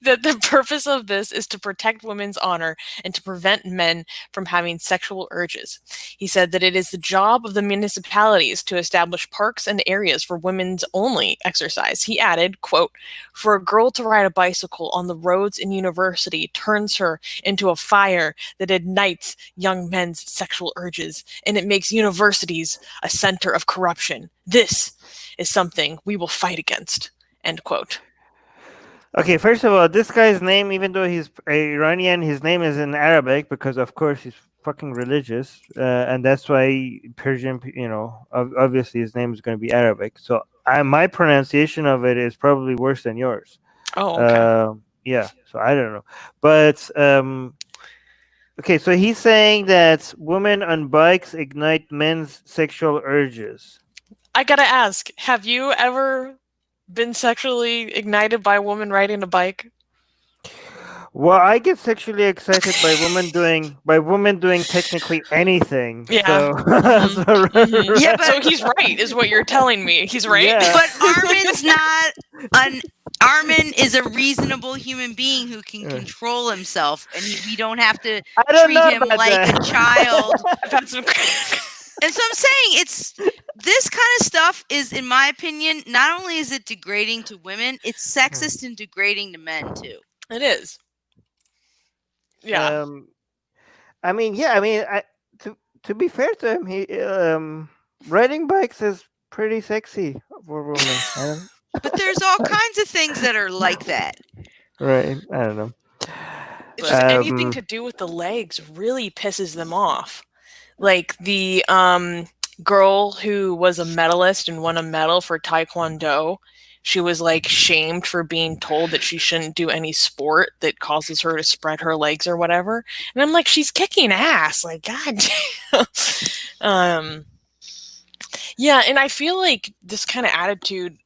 that the purpose of this is to protect women's honor and to prevent men from having sexual urges. He said that it is the job of the municipalities to establish parks and areas for women's only exercise. He added, quote, for a girl to ride a bicycle on the roads in university turns her into a fire that ignites young men's sexual urges, and it makes universities a center of corruption. This is something we will fight against, end quote. Okay, first of all, this guy's name, even though he's Iranian, his name is in Arabic because, of course, he's fucking religious, and that's why Persian, obviously his name is going to be Arabic. So my pronunciation of it is probably worse than yours. Oh, okay. Yeah, so I don't know. But, okay, so he's saying that women on bikes ignite men's sexual urges. I gotta ask, have you ever been sexually ignited by a woman riding a bike? Well, I get sexually excited by women doing technically anything. Yeah. So, Yeah, but so he's right, is what you're telling me. He's right. Yeah. But Armin's not Armin is a reasonable human being who can control himself, and we don't have to treat him like a child. That's And so I'm saying it's this kind of stuff is, in my opinion, not only is it degrading to women, it's sexist and degrading to men too. It is. Yeah. To be fair to him, he riding bikes is pretty sexy for women. But there's all kinds of things that are like that. Right. I don't know. It's just anything to do with the legs really pisses them off. Like the girl who was a medalist and won a medal for Taekwondo, she was like shamed for being told that she shouldn't do any sport that causes her to spread her legs or whatever. And I'm like, she's kicking ass. Like, God damn. Yeah, and I feel like this kind of attitude,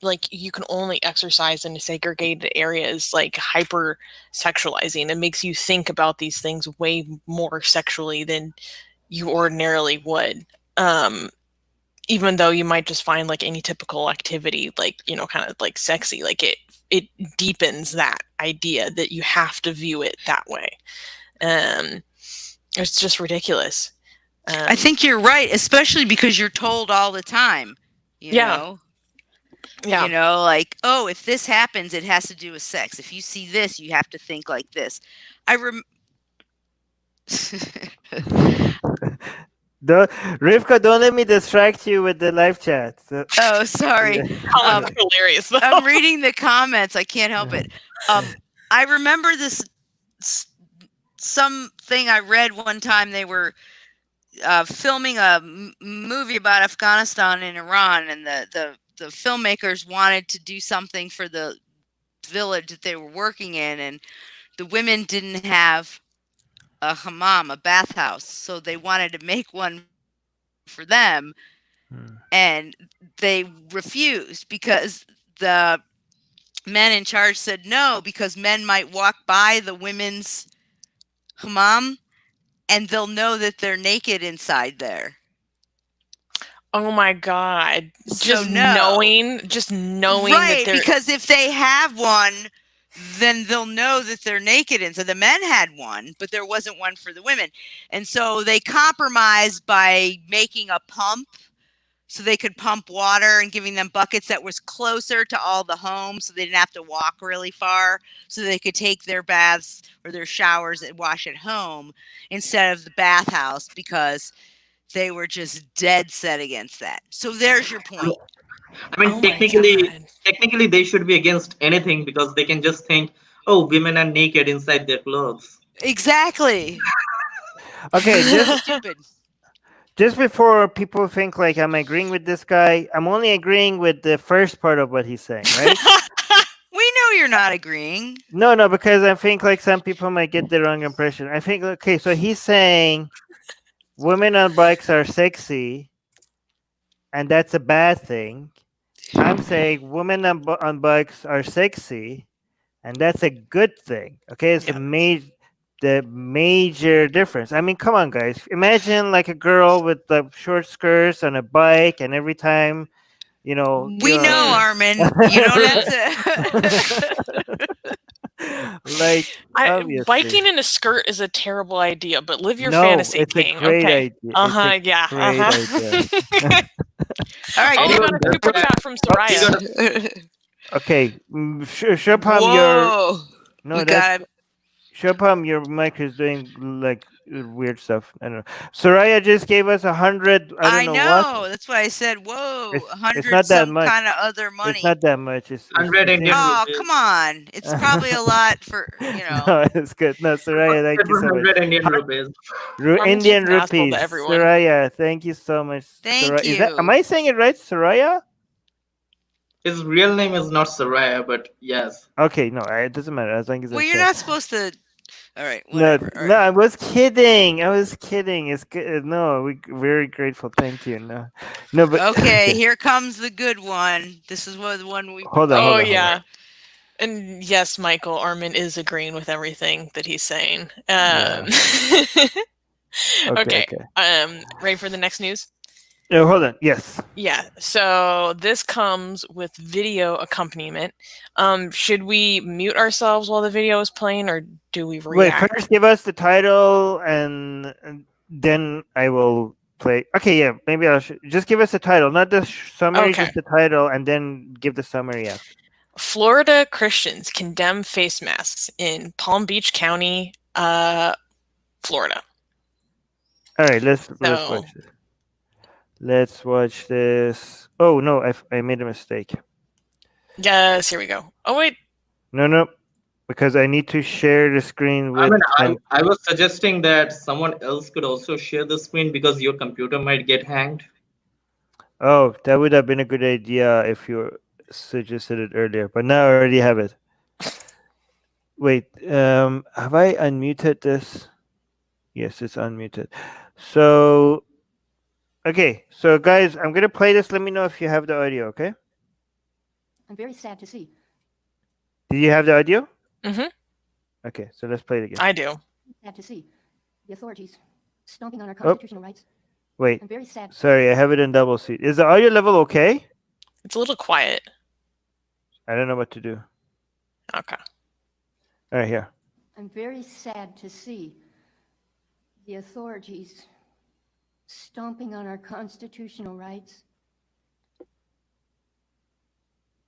like you can only exercise in segregated areas, like hyper sexualizing. It makes you think about these things way more sexually than you ordinarily would, even though you might just find like any typical activity, like, kind of like sexy. Like it deepens that idea that you have to view it that way. It's just ridiculous. I think you're right, especially because you're told all the time. You know, like, oh, if this happens, it has to do with sex. If you see this, you have to think like this. Rivka, don't let me distract you with the live chat. Oh, sorry. Hilarious though. I'm reading the comments. I can't help it. I remember this something I read one time. They were filming a movie about Afghanistan and Iran, and the filmmakers wanted to do something for the village that they were working in, and the women didn't have a hammam, a bathhouse, so they wanted to make one for them, and they refused because the men in charge said no, because men might walk by the women's hammam and they'll know that they're naked inside there. Oh my God. So just no. knowing Right, that they're because if they have one, then they'll know that they're naked. And so the men had one, but there wasn't one for the women. And so they compromised by making a pump so they could pump water and giving them buckets that was closer to all the homes so they didn't have to walk really far, so they could take their baths or their showers and wash at home instead of the bathhouse, because they were just dead set against that. So there's your point. I mean, Oh my technically, they should be against anything because they can just think, oh, women are naked inside their clothes. Exactly. Okay, Stupid. just before people think like I'm agreeing with this guy, I'm only agreeing with the first part of what he's saying, right? We know you're not agreeing. No, because I think like some people might get the wrong impression. I think, okay, so he's saying women on bikes are sexy, and that's a bad thing. I'm saying women on bikes are sexy, and that's a good thing. Okay, it's the major difference. I mean, come on, guys. Imagine like a girl with like short skirts on a bike, and every time, We know, Armin. You don't have to. Like, obviously. Biking in a skirt is a terrible idea, but live your No, fantasy, it's King. a great Okay. idea. Yeah. Great idea. All right. Oh, we got a super chat from Soraya. Okay, Shopam, Whoa. Shopam, your mic is doing like weird stuff. I don't know. Soraya just gave us 100. I don't know what. That's why I said, whoa, It's 100 not that some much. kind of other money. It's not that much. It's 100 Indian Oh, rupees. come on. It's probably a lot for, No, it's good. No, Soraya, thank you so much. 100 Indian rupees. Indian rupees. Soraya, thank you so much. Thank you. Am I saying it right, Soraya? His real name is not Soraya, but yes. Okay, no, it doesn't matter as long as Well, you're not supposed to. All right, whatever. No, I was kidding. It's good. No, we're very grateful. Thank you. No, but okay. Here comes the good one. This is the one we. Hold on. Yeah. And yes, Michael, Armin is agreeing with everything that he's saying. Okay. Ready for the next news? Oh, hold on. Yes. Yeah. So this comes with video accompaniment. Should we mute ourselves while the video is playing, or do we react? Wait, first give us the title, and then I will play. Okay, yeah, maybe I'll just give us the title, not the summary, just the title, and then give the summary after. Florida Christians condemn face masks in Palm Beach County, Florida. All right, let's watch this. Let's watch this. Oh no, I made a mistake. Yes, here we go. Oh wait. No, because I need to share the screen with. I was suggesting that someone else could also share the screen because your computer might get hanged. Oh, that would have been a good idea if you suggested it earlier, but now I already have it. Wait, have I unmuted this? Yes, it's unmuted. So, okay, so guys, I'm gonna play this. Let me know if you have the audio, okay? I'm very sad to see. Did you have the audio? Mm-hmm. Okay, so let's play it again. I do. Sad to see the authorities stomping on our constitutional rights. Wait. I'm very sad. Sorry, I have it in double seat. Is the audio level okay? It's a little quiet. I don't know what to do. Okay. All right, here. I'm very sad to see the authorities stomping on our constitutional rights,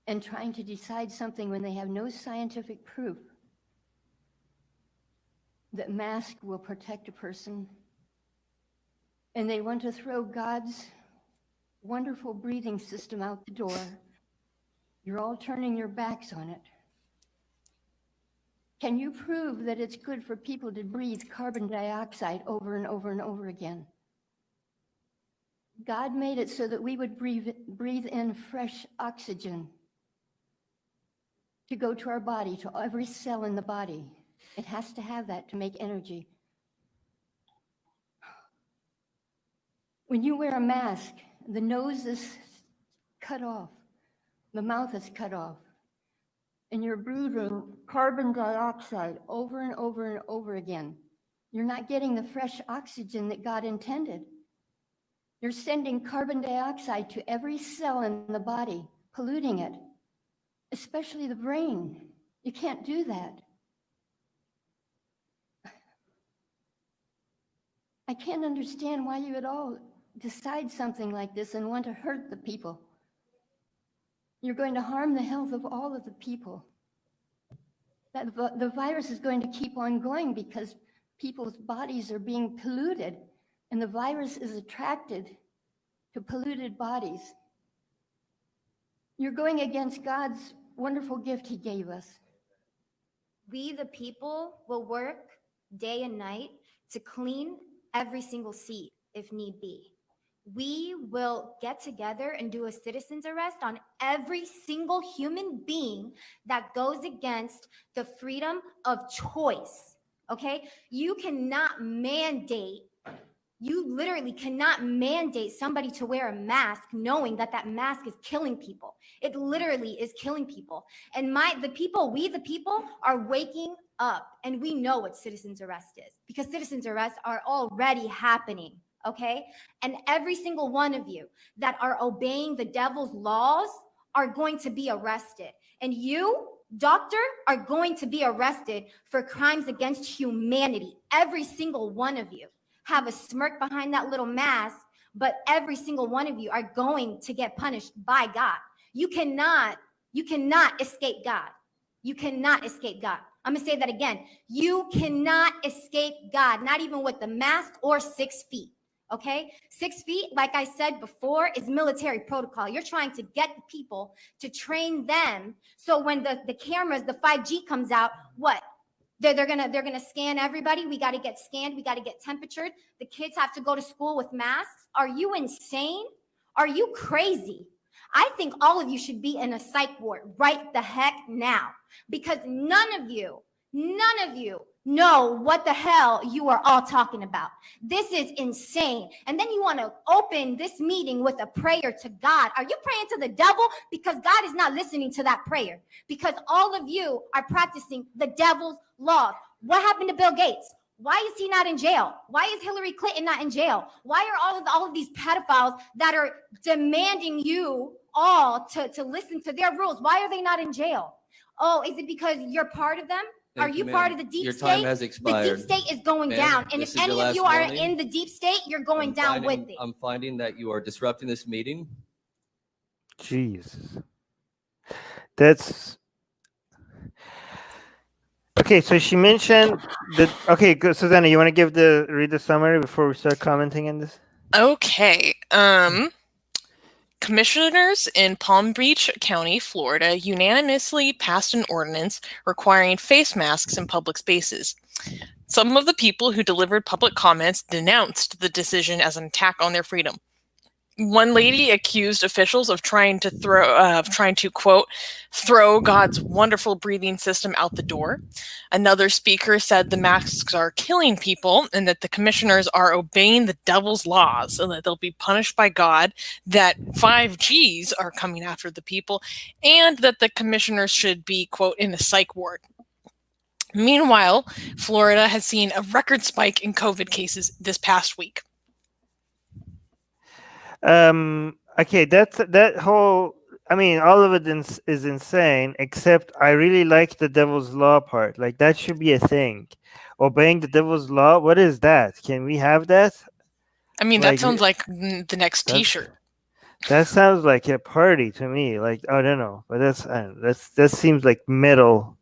and trying to decide something when they have no scientific proof that mask will protect a person. And they want to throw God's wonderful breathing system out the door. You're all turning your backs on it. Can you prove that it's good for people to breathe carbon dioxide over and over and over again? God made it so that we would breathe in fresh oxygen to go to our body, to every cell in the body. It has to have that to make energy. When you wear a mask, the nose is cut off, the mouth is cut off, and you're breathing carbon dioxide over and over and over again. You're not getting the fresh oxygen that God intended. You're sending carbon dioxide to every cell in the body, polluting it, especially the brain. You can't do that. I can't understand why you would all decide something like this and want to hurt the people. You're going to harm the health of all of the people. The virus is going to keep on going because people's bodies are being polluted, and the virus is attracted to polluted bodies. You're going against God's wonderful gift he gave us. We, the people, will work day and night to clean every single seat if need be. We will get together and do a citizen's arrest on every single human being that goes against the freedom of choice, okay? You literally cannot mandate somebody to wear a mask knowing that that mask is killing people. It literally is killing people. And we the people, are waking up, and we know what citizen's arrest is because citizen's arrests are already happening, okay? And every single one of you that are obeying the devil's laws are going to be arrested. And you, doctor, are going to be arrested for crimes against humanity. Every single one of you have a smirk behind that little mask, but every single one of you are going to get punished by God. You cannot escape God. You cannot escape God. I'm gonna say that again. You cannot escape God, not even with the mask or 6 feet, okay? 6 feet, like I said before, is military protocol. You're trying to get the people to train them so when the cameras, the 5G comes out, what? They're gonna scan everybody. We got to get scanned. We got to get temperatured. The kids have to go to school with masks. Are you insane? Are you crazy? I think all of you should be in a psych ward right the heck now, because none of you know what the hell you are all talking about. This is insane. And then you want to open this meeting with a prayer to God. Are you praying to the devil? Because God is not listening to that prayer, because all of you are practicing the devil's laws. What happened to Bill Gates? Why is he not in jail? Why is Hillary Clinton not in jail? Why are all of these pedophiles that are demanding you all to listen to their rules? Why are they not in jail? Oh, is it because you're part of them? Are you part of the deep state? Your time has expired. The deep state is going down. And if any of you are in the deep state, you're going down with it. I'm finding that you are disrupting this meeting. Jesus. That's okay. So she mentioned that. Okay, good. Susanna, you want to read the summary before we start commenting on this? Okay. Commissioners in Palm Beach County, Florida, unanimously passed an ordinance requiring face masks in public spaces. Some of the people who delivered public comments denounced the decision as an attack on their freedom. One lady accused officials of trying to quote, throw God's wonderful breathing system out the door. Another speaker said the masks are killing people and that the commissioners are obeying the devil's laws and that they'll be punished by God, that 5Gs are coming after the people, and that the commissioners should be, quote, in a psych ward. Meanwhile, Florida has seen a record spike in COVID cases this past week. Okay, that whole, I mean, all of it is insane, except I really like the devil's law part. Like, that should be a thing. Obeying the devil's law, what is that? Can we have that? I mean, Like, that sounds like the next that's- T-shirt. That sounds like a party to me. Like, I don't know, but that seems like metal.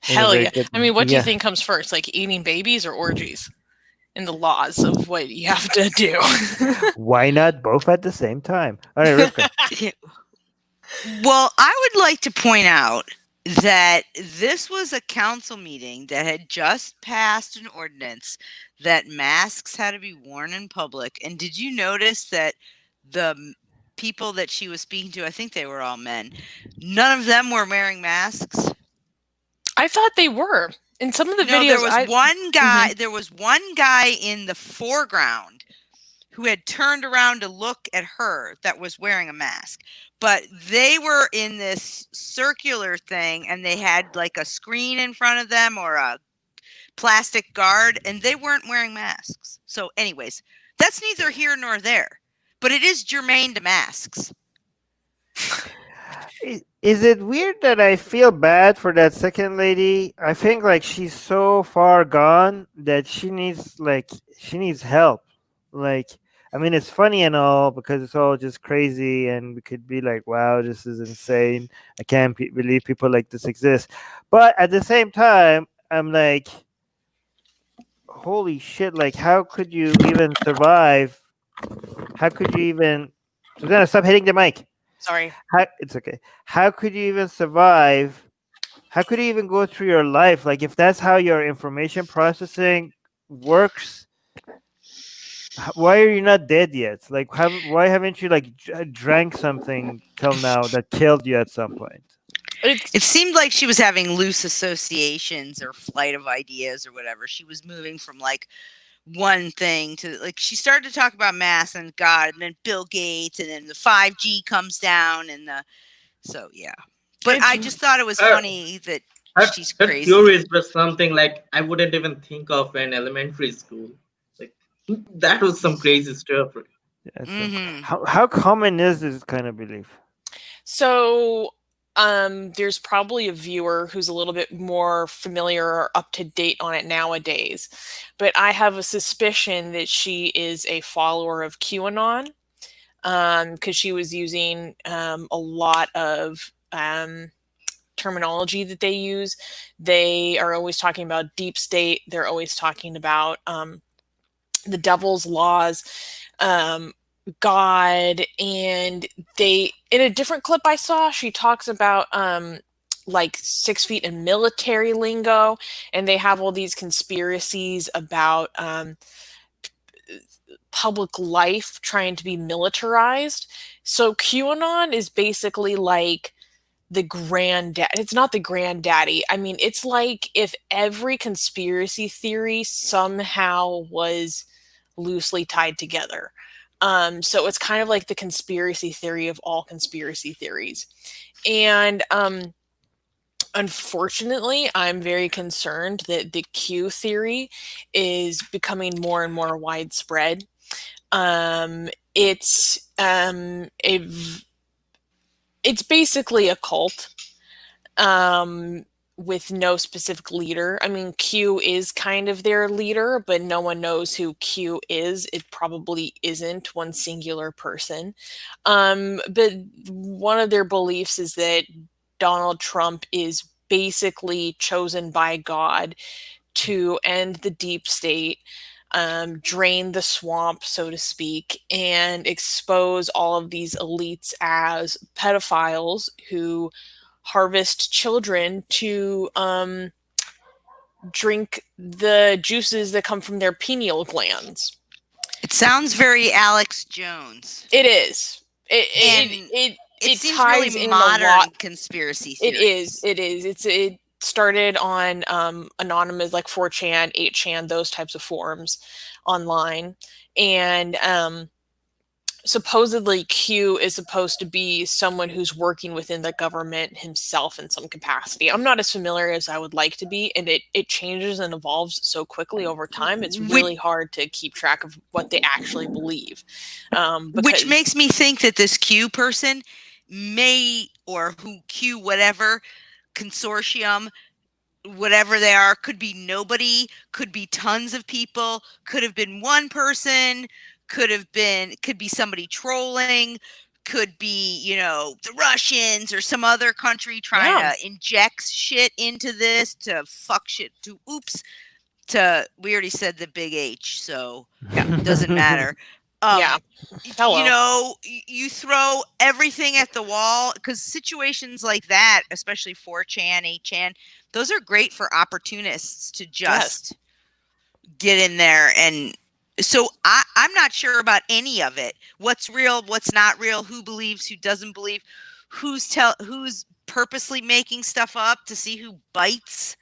in a Hell very yeah. good I mean, what do you yeah. think comes first, like eating babies or orgies? In the laws of what you have to do. Why not both at the same time? All right, Rivka. Well, I would like to point out that this was a council meeting that had just passed an ordinance that masks had to be worn in public. And did you notice that the people that she was speaking to, I think they were all men, none of them were wearing masks? I thought they were. In some of the No, videos, there was one guy. There was one guy in the foreground who had turned around to look at her that was wearing a mask. But they were in this circular thing, and they had like a screen in front of them or a plastic guard, and they weren't wearing masks. So, anyways, that's neither here nor there. But it is germane to masks. Is it weird that I feel bad for that second lady? I think like she's so far gone that she needs help. Like, I mean, it's funny and all because it's all just crazy, and we could be like, "Wow, this is insane! I can't believe people like this exist." But at the same time, I'm like, "Holy shit! Like, how could you even survive? How could you even?" Susanna, stop hitting the mic. sorry. It's okay. How could you even survive? How could you even go through your life? Like, if that's how your information processing works, why are you not dead yet? Like, why haven't you like drank something till now that killed you at some point? It seemed like she was having loose associations or flight of ideas or whatever. She was moving from like one thing to like she started to talk about mass and God and then Bill Gates and then the 5G comes down and yeah. But I just thought it was funny that she's Her crazy. theories were something like I wouldn't even think of in elementary school. Like that was some crazy stuff. Yeah, so how common is this kind of belief? So there's probably a viewer who's a little bit more familiar or up to date on it nowadays. But I have a suspicion that she is a follower of QAnon because she was using a lot of terminology that they use. They are always talking about deep state. They're always talking about the devil's laws. God, and they in a different clip I saw, she talks about like 6 feet in military lingo, and they have all these conspiracies about public life trying to be militarized. So QAnon is basically like the granddad. It's not the granddaddy. I mean, it's like if every conspiracy theory somehow was loosely tied together. So it's kind of like the conspiracy theory of all conspiracy theories. And unfortunately, I'm very concerned that the Q theory is becoming more and more widespread. It's basically a cult with no specific leader. I mean, Q is kind of their leader, but no one knows who Q is. It probably isn't one singular person. But one of their beliefs is that Donald Trump is basically chosen by God to end the deep state, drain the swamp, so to speak, and expose all of these elites as pedophiles who harvest children to drink the juices that come from their pineal glands. It sounds very Alex Jones. It is. It seems ties really in modern a lot. Conspiracy theories. It is. It started on anonymous, like 4chan, 8chan, those types of forums online, and supposedly Q is supposed to be someone who's working within the government himself in some capacity. I'm not as familiar as I would like to be, and it changes and evolves so quickly over time. It's really hard to keep track of what they actually believe. Which makes me think that this Q person may, or who Q whatever, consortium, whatever they are, could be nobody, could be tons of people, could have been one person, could be somebody trolling, could be, the Russians or some other country trying to inject shit into this to fuck shit we already said the big H, so it doesn't matter. Hello. You throw everything at the wall, because situations like that, especially 4chan, 8chan, those are great for opportunists to just get in there. And so I'm not sure about any of it. What's real, what's not real, who believes, who doesn't believe, who's purposely making stuff up to see who bites.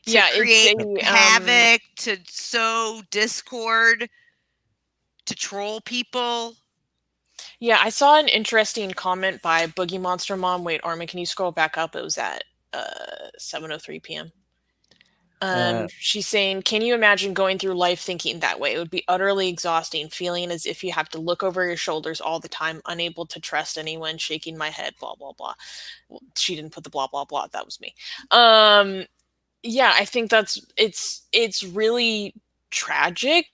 To create havoc, to sow discord, to troll people. Yeah, I saw an interesting comment by Boogie Monster Mom. Wait, Armin, can you scroll back up? It was at 7:03 p.m. She's saying, can you imagine going through life thinking that way? It would be utterly exhausting, feeling as if you have to look over your shoulders all the time, unable to trust anyone, shaking my head, blah, blah, blah. Well, she didn't put the blah, blah, blah. That was me. Yeah, I think it's really tragic.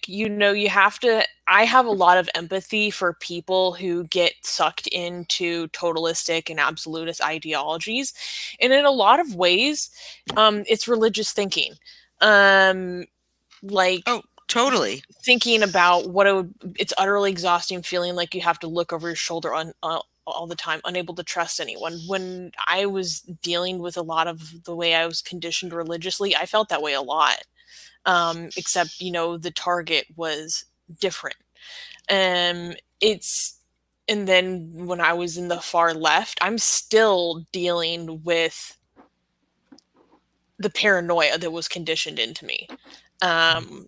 I have a lot of empathy for people who get sucked into totalistic and absolutist ideologies. And in a lot of ways, it's religious thinking. Totally. Thinking about it's utterly exhausting, feeling like you have to look over your shoulder all the time, unable to trust anyone. When I was dealing with a lot of the way I was conditioned religiously, I felt that way a lot. Except, the target was different. And then when I was in the far left, I'm still dealing with the paranoia that was conditioned into me. And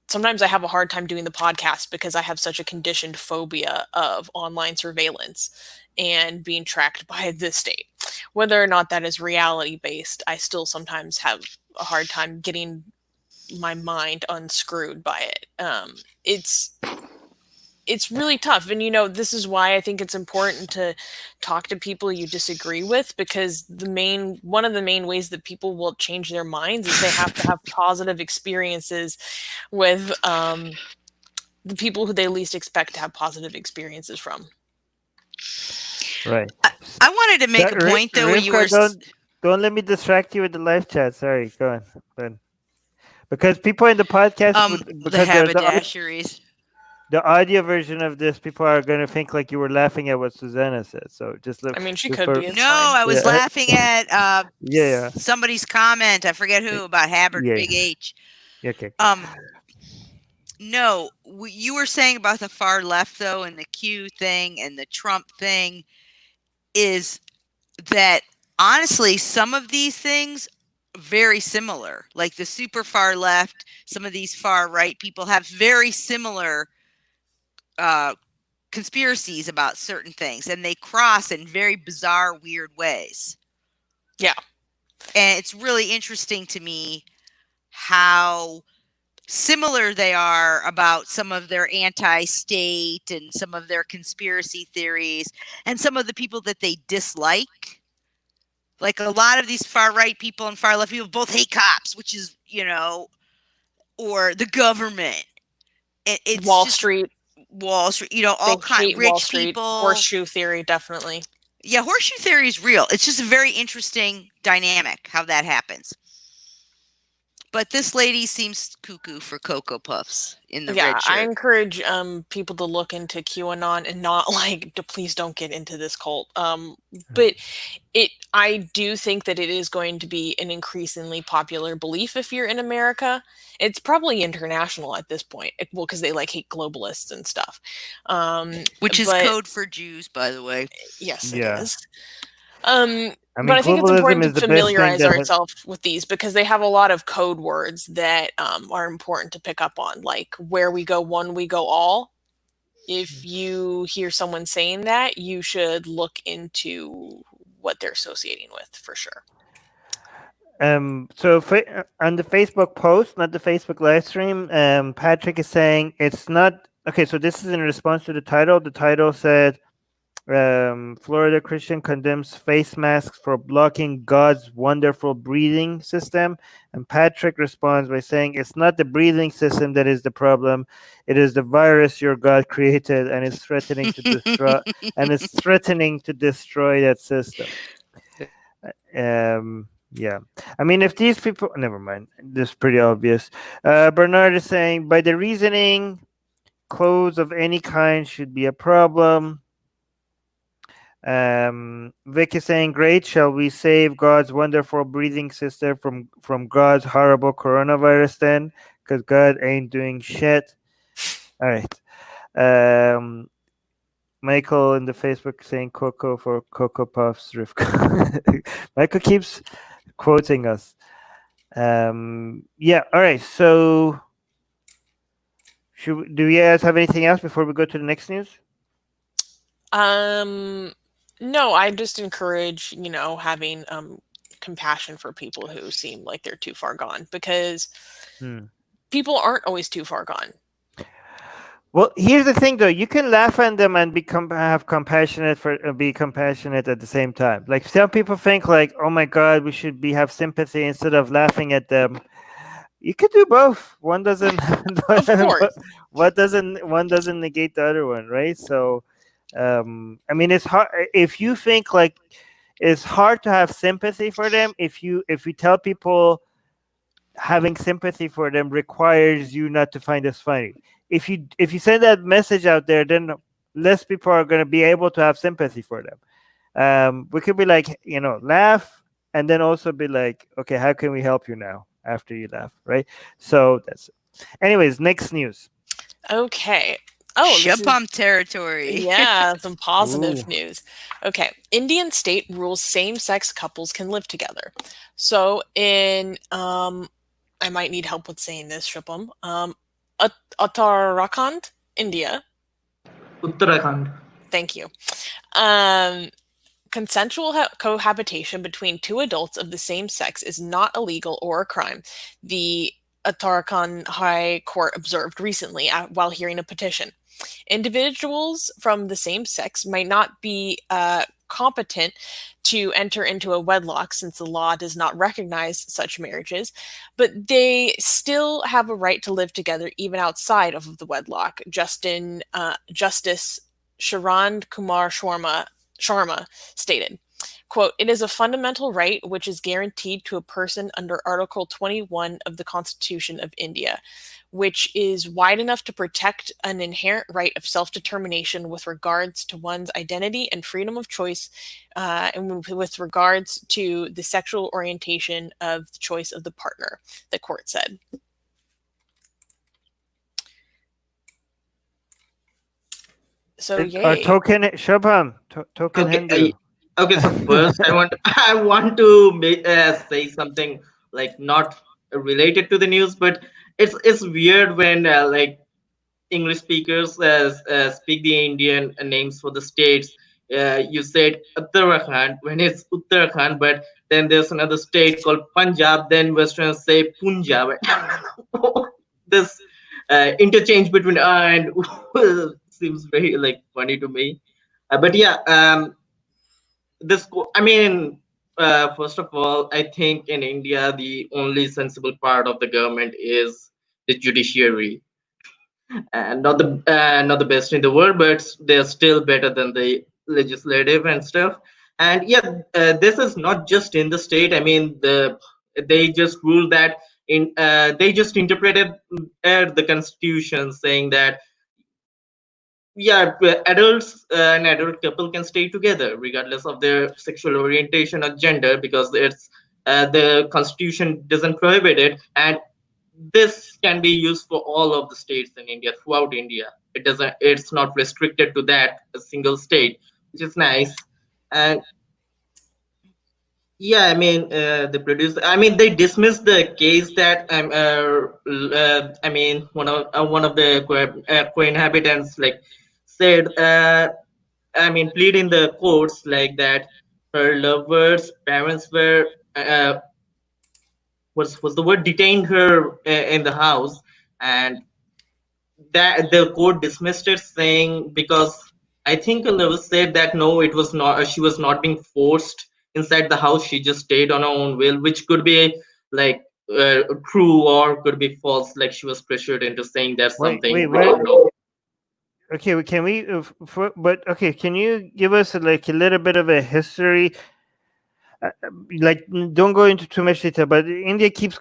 sometimes I have a hard time doing the podcast because I have such a conditioned phobia of online surveillance and being tracked by the state. Whether or not that is reality based, I still sometimes have a hard time getting my mind unscrewed by it. It's really tough. And, this is why I think it's important to talk to people you disagree with, because one of the main ways that people will change their minds is they have to have positive experiences with the people who they least expect to have positive experiences from. Right. I wanted to make a point, though, where you were... Don't let me distract you with the live chat. Sorry, go on. Because people in the podcast... the haberdasheries. The audio version of this, people are going to think like you were laughing at what Susanna said. So just look. I mean, she could be. No, I was laughing at yeah. somebody's comment. I forget who, about Big H. Okay. No, you were saying about the far left, though, and the Q thing and the Trump thing, is that honestly, some of these things very similar. Like the super far left, some of these far right people have very similar conspiracies about certain things, and they cross in very bizarre, weird ways. Yeah. And it's really interesting to me how similar they are about some of their anti-state and some of their conspiracy theories, and some of the people that they dislike. Like a lot of these far right people and far left people both hate cops, which is, or the government. It's Wall Street, all kinds of rich people. Horseshoe theory, definitely. Yeah, horseshoe theory is real. It's just a very interesting dynamic how that happens. But this lady seems cuckoo for Cocoa Puffs in the red shirt. I encourage people to look into QAnon and not please don't get into this cult. But I do think that it is going to be an increasingly popular belief if you're in America. It's probably international at this point. Well, because they hate globalists and stuff. Which is code for Jews, by the way. Yes, it is. But I think it's important to familiarize ourselves with these, because they have a lot of code words that are important to pick up on, like where we go one, we go all. If you hear someone saying that, you should look into what they're associating with for sure. So on the Facebook post, not the Facebook live stream, Patrick is saying it's not... Okay, so this is in response to the title. The title said... Florida Christian condemns face masks for blocking God's wonderful breathing system. And Patrick responds by saying, "It's not the breathing system that is the problem. It is the virus your God created and is threatening to destroy that system." Yeah. I mean, if these people, never mind. This is pretty obvious. Bernard is saying, by the reasoning, clothes of any kind should be a problem. Vic is saying, great. Shall we save God's wonderful breathing system from God's horrible coronavirus then? Because God ain't doing shit. All right. Michael in the Facebook saying Coco for Cocoa Puffs. Michael keeps quoting us. Yeah. All right. So, do you guys have anything else before we go to the next news? No, I just encourage, having compassion for people who seem like they're too far gone, because people aren't always too far gone. Well, here's the thing, though. You can laugh at them and be compassionate at the same time. Like, some people think, like, oh my God, we should have sympathy instead of laughing at them. You could do both. One doesn't. Of course. One doesn't negate the other one, right? So, I mean, it's hard if you think like it's hard to have sympathy for them. If you tell people having sympathy for them requires you not to find us funny. If you send that message out there, then less people are going to be able to have sympathy for them. We could be like, laugh, and then also be like, okay, how can we help you now after you laugh, right? So that's it. Anyways, next news. Okay. Oh, Shabam territory. Yeah, some positive news. Okay. Indian state rules same-sex couples can live together. So in I might need help with saying this, Shubham. Uttarakhand, India. Uttarakhand. Thank you. Consensual cohabitation between two adults of the same sex is not illegal or a crime, the Uttarakhand High Court observed recently while hearing a petition. Individuals from the same sex might not be competent to enter into a wedlock since the law does not recognize such marriages, but they still have a right to live together even outside of the wedlock. Justice Sharand Kumar Sharma stated, quote, "It is a fundamental right which is guaranteed to a person under Article 21 of the Constitution of India, which is wide enough to protect an inherent right of self-determination with regards to one's identity and freedom of choice, and with regards to the sexual orientation of the choice of the partner," the court said. So, yay. Token Shubham. Token Hindu. Okay, so first I want to say something like not related to the news, but it's weird when like English speakers speak the Indian names for the states. You said Uttarakhand when it's Uttarakhand, but then there's another state called Punjab. Then Westerners say Punjab. This interchange between and seems very like funny to me. But yeah, first of all, I think in India the only sensible part of the government is the judiciary, and not the best in the world, but they're still better than the legislative and stuff. And yeah, this is not just in the state. I mean, they just ruled that they just interpreted the constitution saying that adults an adult couple can stay together regardless of their sexual orientation or gender, because it's the constitution doesn't prohibit it, and this can be used for all of the states in India, throughout India. It's not restricted to that a single state, which is nice. And yeah, I mean, they dismissed the case that one of the co-inhabitants like said, plead in the courts like that her lovers' parents were was the word detained her in the house, and that the court dismissed it, saying because I think Never said that no, it was not. She was not being forced inside the house. She just stayed on her own will, which could be like true or could be false. Like she was pressured into saying that something. Wait, We don't know. okay, can we? But okay, can you give us like a little bit of a history? Like, don't go into too much detail, but India keeps,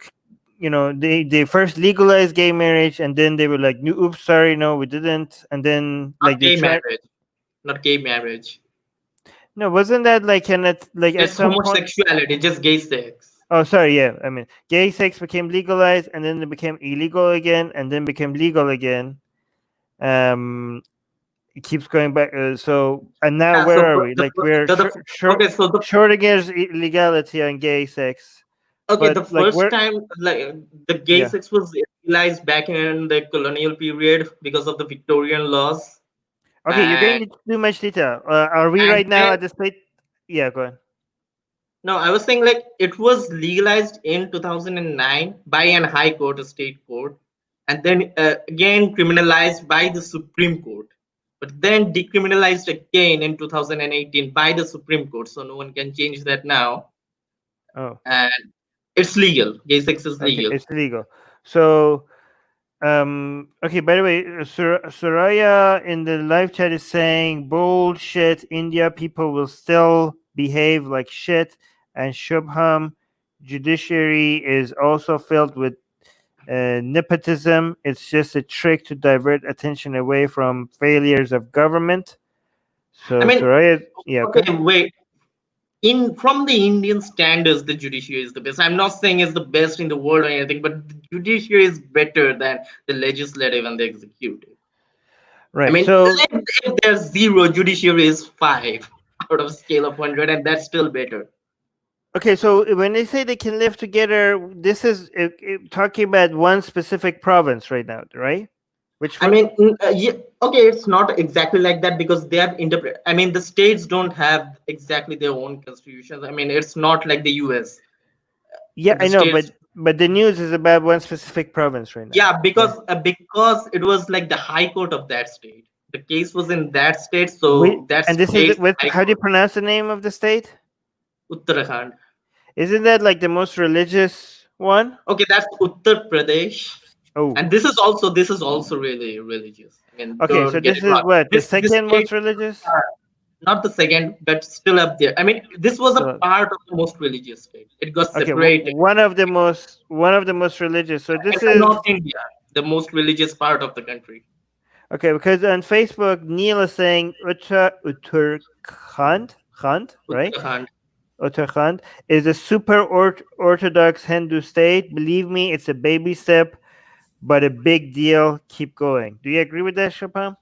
they first legalized gay marriage, and then they were like, "Oops, sorry, no, we didn't," and then Not like they gay tried. marriage. Not gay marriage. No, wasn't that like at It's some point? homosexuality, just gay sex. Oh, sorry, yeah. I mean, gay sex became legalized, and then it became illegal again, and then became legal again. It keeps going back. And now Yeah. where So are we? Like we're okay. So shorting legality on gay sex. the But like first where? time like the gay Yeah. sex was legalized back in the colonial period because of the Victorian laws, Okay, you're going and into too much detail. Are we and right now then at the state? Yeah, go on. no, I was saying like it was legalized in 2009 by an high court, a state court, and then again criminalized by the Supreme Court, but then decriminalized again in 2018 by the Supreme Court. So no one can change that now, Oh, and it's legal. Gay sex is okay, legal. it's legal. So, okay. By the way, Soraya in the live chat is saying bullshit. India people will still behave like shit, and Shubham judiciary is also filled with nepotism. It's just a trick to divert attention away from failures of government. So I mean, Soraya, yeah, okay. okay, wait. In from the Indian standards, the judiciary is the best. I'm not saying it's the best in the world or anything, but the judiciary is better than the legislative and the executive. I Right. mean, So if there's zero, judiciary is 5 out of scale of 100, and that's still better. okay, so when they say they can live together, this is talking about one specific province right now, right? Which I mean, yeah, okay, it's not exactly like that because they have interpret. I mean, the states don't have exactly their own constitutions. I mean, it's not like the U.S. yeah, The I know, states, but the news is about one specific province right now. yeah, Right? because it was like the high court of that state. The case was in that state, We, so that and this is state's with high how do you court, pronounce the name of the state? Uttarakhand. Isn't that like the most religious one? Okay, that's Uttar Pradesh, Oh, and this is also really religious. I mean, okay. So don't get this it is wrong. what the This second state, most religious. not the second, but still up there. I mean, this was a So part of the most religious state. It got okay, separated. one of the most religious. So And this from is North India, the most religious part of the country. okay because on Facebook Neil is saying Uttarakhand, right? Uttarakhand. Uttarakhand is a super orthodox Hindu state. Believe me, it's a baby step, but a big deal. Keep going. Do you agree with that, Chopin?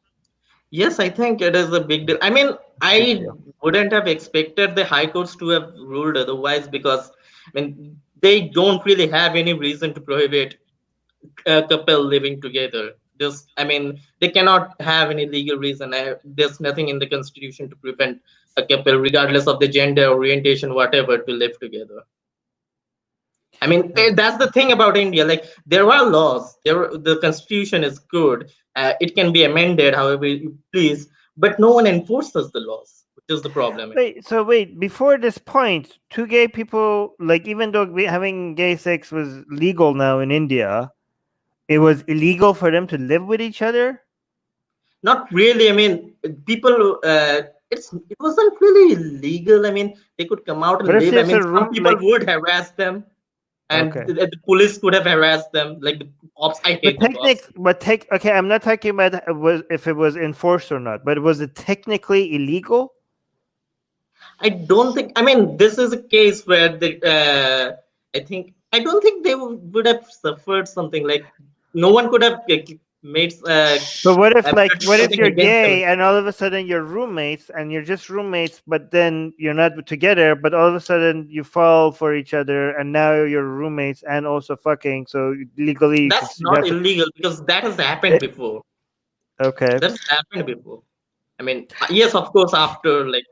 Yes, I think it is a big deal. I mean, Big I deal. wouldn't have expected the high courts to have ruled otherwise because, I mean, they don't really have any reason to prohibit a couple living together. Just, I mean, they cannot have any legal reason. There's nothing in the constitution to prevent a couple, regardless of the gender, orientation, whatever, to live together. I mean, that's the thing about India. Like, there are laws. The constitution is good. It can be amended however you please, but no one enforces the laws, which is the problem. Wait. Before this point, two gay people, like even though having gay sex was legal now in India, it was illegal for them to live with each other. Not really. I mean, people. It wasn't really illegal. I mean, they could come out But and if live. I there's mean, a some room, people like would harass them, and okay, the police could have harassed them. Like the cops. I hate the cops. okay, I'm not talking about if it was enforced or not, but was it technically illegal? I don't think. I mean, this is a case where I think. I don't think they would have suffered something like. No one could have made. But what if Something you're against them. gay and all of a sudden you're roommates and you're just roommates, but then you're not together, but all of a sudden you fall for each other and now you're roommates and also fucking. So legally That's you not have to. illegal because that has happened before. Okay. That's happened before. I mean, yes, of course, after like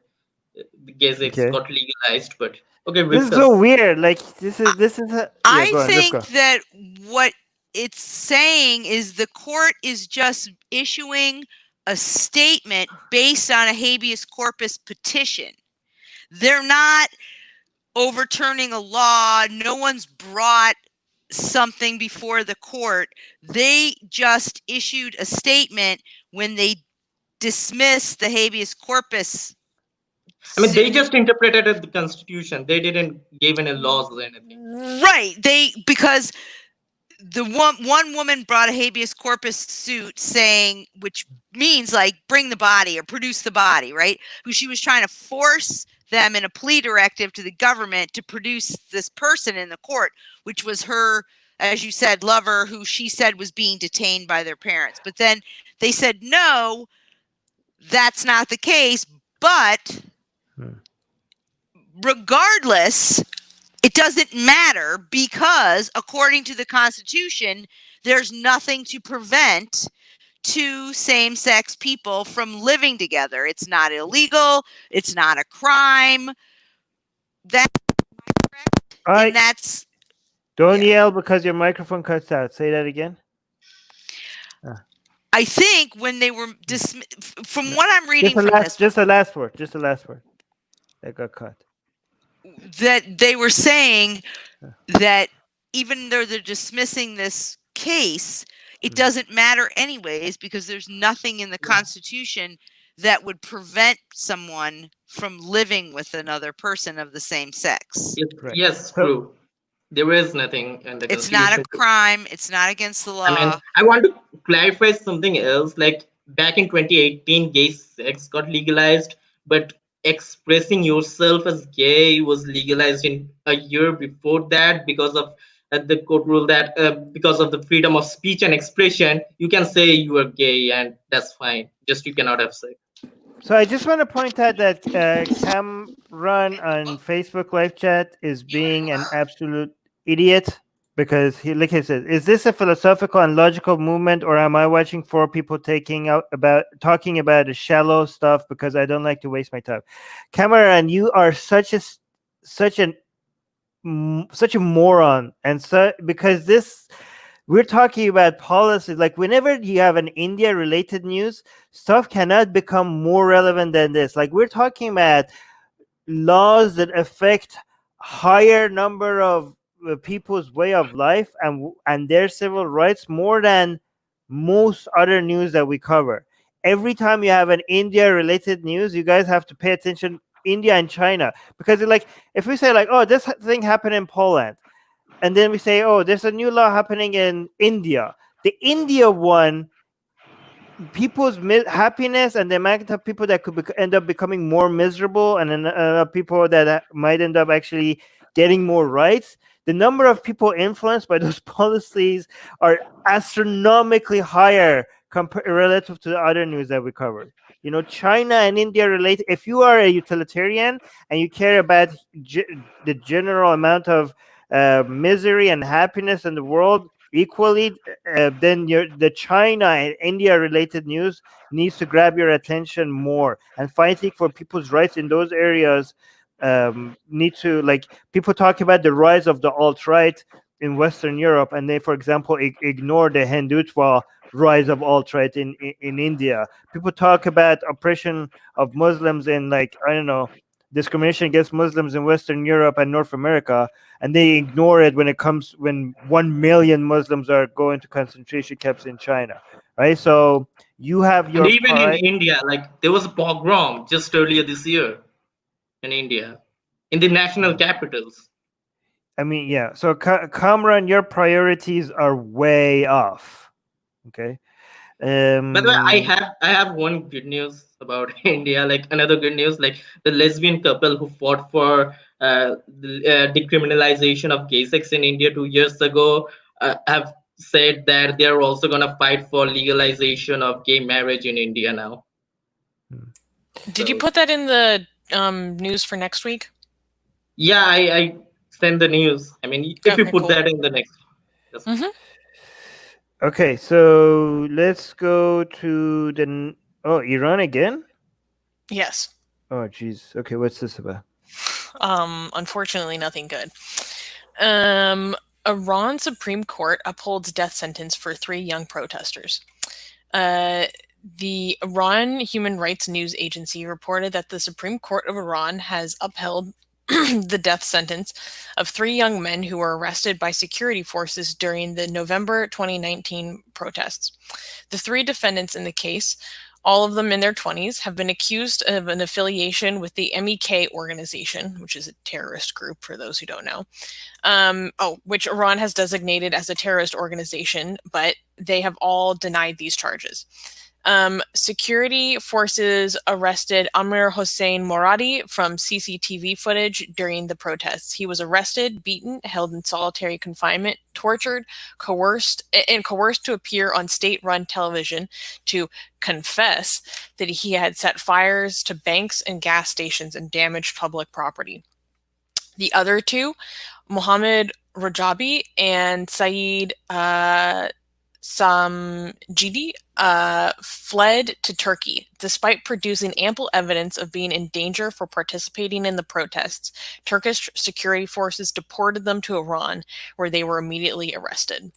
the gay sex Okay. got legalized, but okay, This is so discuss. weird. Like yeah. I Go on, think Rivka. that what it's saying is the court is just issuing a statement based on a habeas corpus petition. They're not overturning a law. No one's brought something before the court. They just issued a statement when they dismissed the habeas corpus. I mean, they just interpreted the Constitution. They didn't give any laws or anything. Right. Because the one woman brought a habeas corpus suit saying, which means like bring the body or produce the body, right? Who she was trying to force them in a plea directive to the government to produce this person in the court, which was her, as you said, lover, who she said was being detained by their parents. But then they said, no, that's not the case. But regardless, it doesn't matter because according to the Constitution, there's nothing to prevent two same-sex people from living together. It's not illegal. It's not a crime. That's correct. And that's Don't yell because your microphone cuts out. Say that again. I think when they were from what I'm reading from this, just the last word that got cut. That they were saying that even though they're dismissing this case, it doesn't matter anyways because there's nothing in the Constitution that would prevent someone from living with another person of the same sex. Yes, true. There is nothing in the It's Constitution. not a crime. It's not against the law. I mean, I want to clarify something else. Like back in 2018, gay sex got legalized, but expressing yourself as gay was legalized in a year before that because of the court rule that because of the freedom of speech and expression, you can say you are gay and that's fine. Just you cannot have sex. So I just want to point out that Cameron on Facebook live chat is being an absolute idiot because he says, is this a philosophical and logical movement, or am I watching four people talking about the shallow stuff because I don't like to waste my time? Cameron, you are such a moron, and because we're talking about policies. Like whenever you have an India related news, stuff cannot become more relevant than this. Like we're talking about laws that affect higher number of people's way of life and their civil rights more than most other news that we cover. Every time you have an India related news, you guys have to pay attention. India and China, because like if we say like, oh, this thing happened in Poland, and then we say, oh, there's a new law happening in India, the India one, people's happiness and the amount of people that could end up becoming more miserable, and then people that might end up actually getting more rights, the number of people influenced by those policies are astronomically higher relative to the other news that we covered. You know, China and India relate. If you are a utilitarian and you care about the general amount of misery and happiness in the world equally, then the China and India related news needs to grab your attention more. And fighting for people's rights in those areas need to, like, people talk about the rise of the alt-right in Western Europe, and they, for example, ignore the Hindutva rise of alt-right in India. People talk about oppression of Muslims in, like, I don't know, discrimination against Muslims in Western Europe and North America, and they ignore it when 1 million Muslims are going to concentration camps in China, right? So you have your... And even in India, like, there was a pogrom just earlier this year in India, in the national capitals. I mean, yeah. So, Kamran, your priorities are way off. Okay. By the way, I have one good news about India. Like, another good news, like the lesbian couple who fought for the decriminalization of gay sex in India 2 years ago have said that they are also gonna fight for legalization of gay marriage in India now. Did you put that in the news for next week? Yeah, I send the news. I mean, if you put that in the next. Okay, so let's go to the... Oh, Iran again? Yes. Oh, geez. Okay, what's this about? Unfortunately, nothing good. Iran Supreme Court upholds death sentence for 3 young protesters. The Iran Human Rights News Agency reported that the Supreme Court of Iran has upheld the death sentence of 3 young men who were arrested by security forces during the November 2019 protests. The 3 defendants in the case, all of them in their 20s, have been accused of an affiliation with the MEK organization, which is a terrorist group for those who don't know, which Iran has designated as a terrorist organization, but they have all denied these charges. Security forces arrested Amir Hossein Moradi from CCTV footage during the protests. He was arrested, beaten, held in solitary confinement, tortured, coerced to appear on state-run television to confess that he had set fires to banks and gas stations and damaged public property. The other 2, Mohammed Rajabi and Saeed Samjidi, fled to Turkey. Despite producing ample evidence of being in danger for participating in the protests, Turkish security forces deported them to Iran, where they were immediately arrested.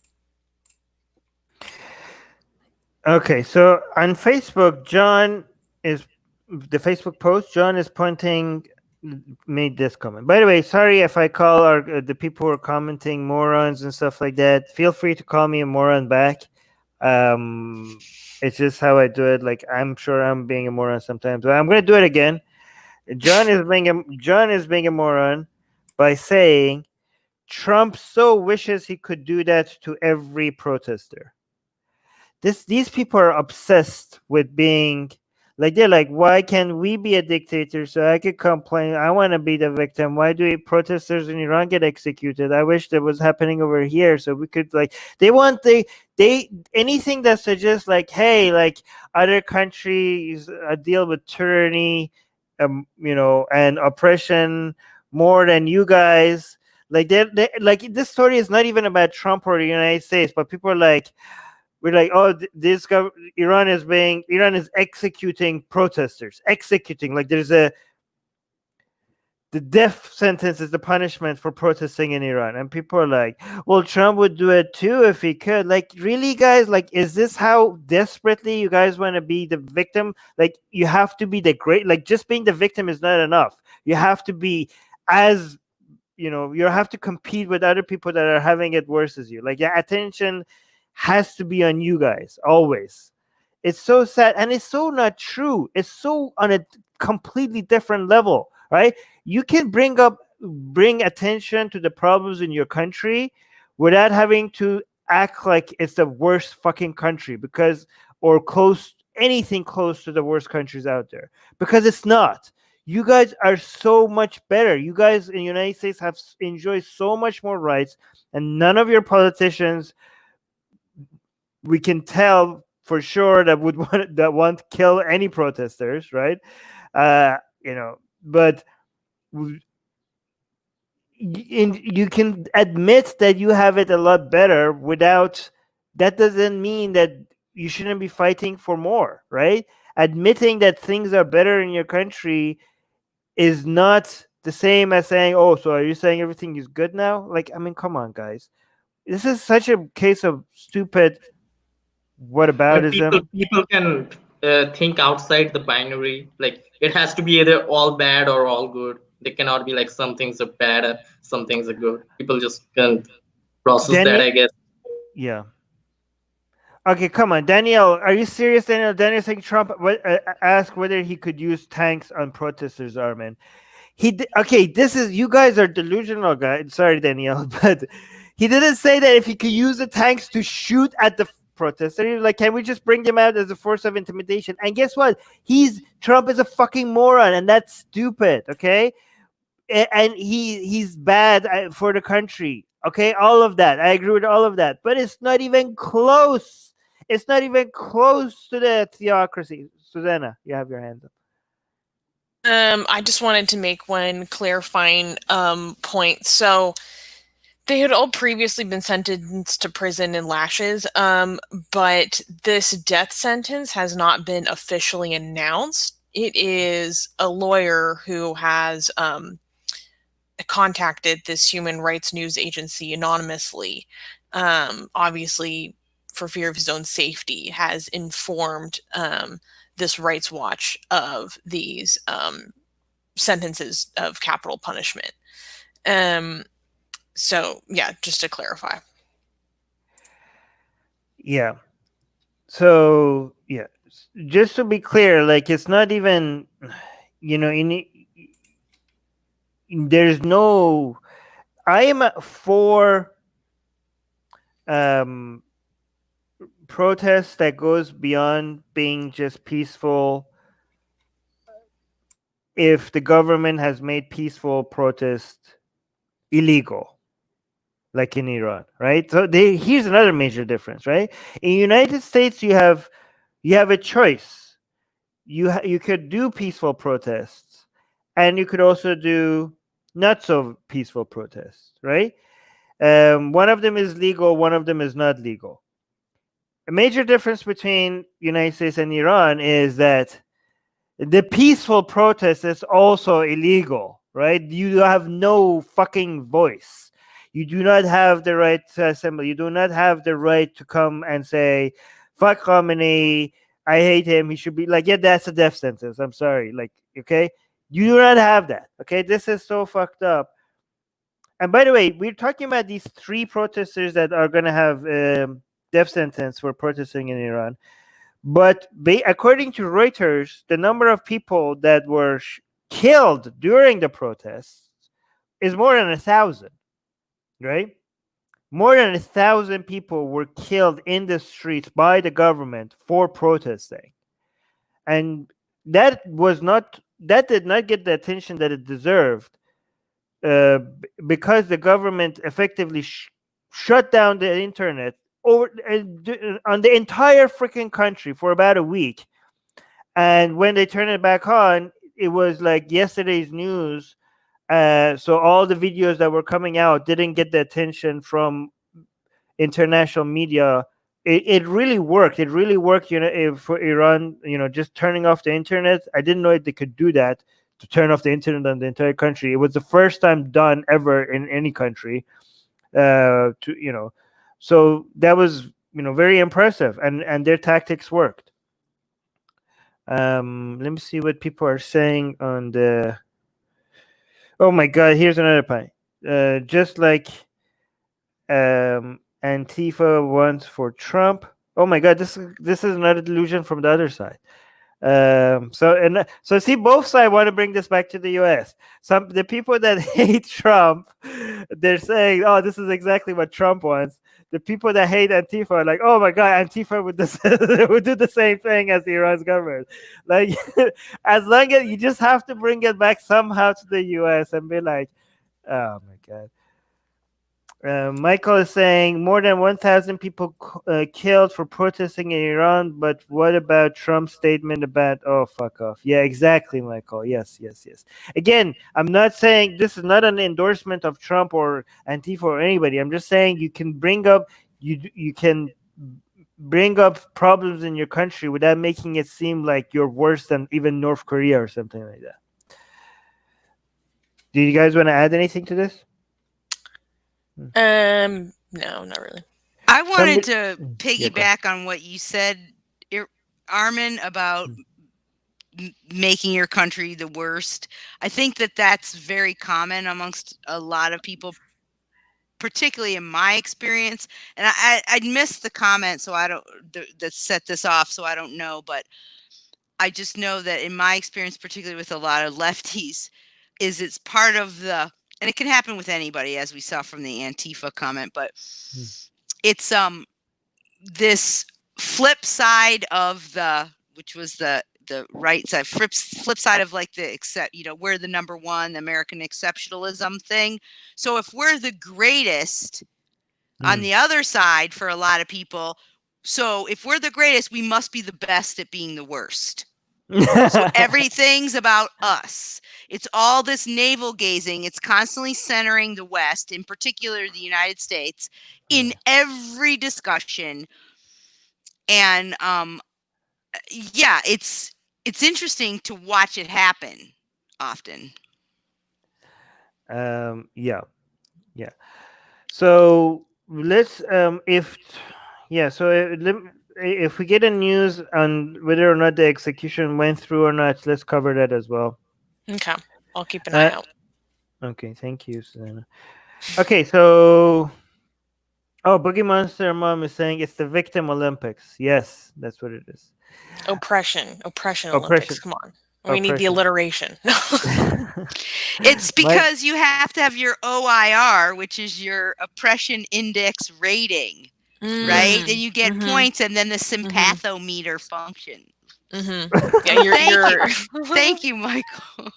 Okay, so on Facebook, the Facebook post, John is made this comment. By the way, sorry if I call the people who are commenting morons and stuff like that. Feel free to call me a moron back. It's just how I do it. Like, I'm sure I'm being a moron sometimes, but I'm going to do it again. John is being a moron by saying Trump so wishes he could do that to every protester. These people are obsessed with being like, they're like, why can't we be a dictator so I could complain? I want to be the victim. Why do protesters in Iran get executed? I wish that was happening over here so we could, like, they want anything that suggests like, hey, like other countries deal with tyranny, and oppression more than you guys. Like they like, this story is not even about Trump or the United States, but people are like, we're like, oh, Iran is executing protesters, like the death sentence is the punishment for protesting in Iran, and people are like, well, Trump would do it too if he could. Like, really, guys? Like, is this how desperately you guys want to be the victim? Like, you have to be like, just being the victim is not enough. You have to be you have to compete with other people that are having it worse as you. Like, your attention has to be on you guys always. It's so sad, and it's so not true. It's so on a completely different level, right? You can bring attention to the problems in your country without having to act like it's the worst fucking country, or anything close to the worst countries out there, because it's not. You guys are so much better. You guys in the United States have enjoyed so much more rights, and none of your politicians, we can tell for sure, that want to kill any protesters, right? But you can admit that you have it a lot better without. That doesn't mean that you shouldn't be fighting for more, right? Admitting that things are better in your country is not the same as saying, oh, so are you saying everything is good now? Like, I mean, come on, guys. This is such a case of stupid whataboutism. People can think outside the binary. Like, it has to be either all bad or all good. They cannot be like, some things are bad and some things are good. People just can't process that, I guess. Yeah. Okay, come on, Danielle. Are you serious, Danielle? Danielle saying Trump asked whether he could use tanks on protesters, Armin. Okay, you guys are delusional, guys. Sorry, Danielle, but he didn't say that if he could use the tanks to shoot at the protesters. Like, can we just bring them out as a force of intimidation? And guess what? Trump is a fucking moron, and that's stupid. Okay, and he's bad for the country. Okay, all of that. I agree with all of that, but it's not even close. It's not even close to the theocracy. Susanna, you have your hand up. I just wanted to make one clarifying point. So they had all previously been sentenced to prison and lashes, but this death sentence has not been officially announced. It is a lawyer who has contacted this human rights news agency anonymously, obviously for fear of his own safety, has informed this Rights Watch of these sentences of capital punishment. So yeah, just to clarify. Yeah. So yeah, just to be clear, like it's not even, there's no. I am for protest that goes beyond being just peaceful. If the government has made peaceful protest illegal, like in Iran, right? So here's another major difference, right? In the United States, you have a choice. You could do peaceful protests, and you could also do not so peaceful protests, right? One of them is legal, one of them is not legal. A major difference between United States and Iran is that the peaceful protest is also illegal, right? You have no fucking voice. You do not have the right to assemble. You do not have the right to come and say, fuck Khamenei, I hate him, he should be like, yeah, that's a death sentence. I'm sorry. Like, okay? You do not have that. Okay? This is so fucked up. And by the way, we're talking about these 3 protesters that are going to have death sentence for protesting in Iran. But according to Reuters, the number of people that were killed during the protests is more than 1,000, right? More than 1,000 people were killed in the streets by the government for protesting. And that did not get the attention that it deserved because the government effectively shut down the internet over on the entire freaking country for about a week. And when they turned it back on, it was like yesterday's news. So all the videos that were coming out didn't get the attention from international media. It really worked. It really worked, for Iran, just turning off the internet. I didn't know they could do that, to turn off the internet on the entire country. It was the first time done ever in any country. So that was, very impressive, and their tactics worked. Let me see what people are saying on the. Oh my God! Here's another point. Just like Antifa wants for Trump. Oh my God! This is another delusion from the other side. So see, both sides want to bring this back to the U.S. The people that hate Trump, they're saying, "Oh, this is exactly what Trump wants." The people that hate Antifa are like, "Oh my God, Antifa would do the same thing as the Iran's government." Like, as long as you just have to bring it back somehow to the U.S. and be like, "Oh my God." Michael is saying more than 1,000 people killed for protesting in Iran, but what about Trump's statement about, oh, fuck off? Yeah, exactly, Michael. Yes. Again, I'm not saying this is not an endorsement of Trump or Antifa or anybody. I'm just saying you can bring up problems in your country without making it seem like you're worse than even North Korea or something like that. Do you guys want to add anything to this? No, not really. I wanted to piggyback on what you said, Armin, about making your country the worst. I think that that's very common amongst a lot of people, particularly in my experience. And I missed the comment, so I don't that set this off, so I don't know. But I just know that in my experience, particularly with a lot of lefties, is it's part of the, and it can happen with anybody, as we saw from the Antifa comment, but it's this flip side of which was the right side, flip side of like we're the number one, American exceptionalism thing. So if we're the greatest on the other side for a lot of people, so if we're the greatest, we must be the best at being the worst. So everything's about us. It's all this navel gazing. It's constantly centering the West, in particular the United States, in every discussion. And it's interesting to watch it happen often. Yeah. So let's yeah. So if we get a news on whether or not the execution went through or not, let's cover that as well. Okay, I'll keep an eye out. Okay, thank you, Susanna. Okay, so Boogie Monster Mom is saying it's the Victim Olympics. Yes, that's what it is. Oppression Olympics. Come on, we need the Oppression. alliteration. It's because you have to have your OIR, which is your oppression index rating, right? Then you get points, and then the sympathometer function. Yeah, Thank you, Michael.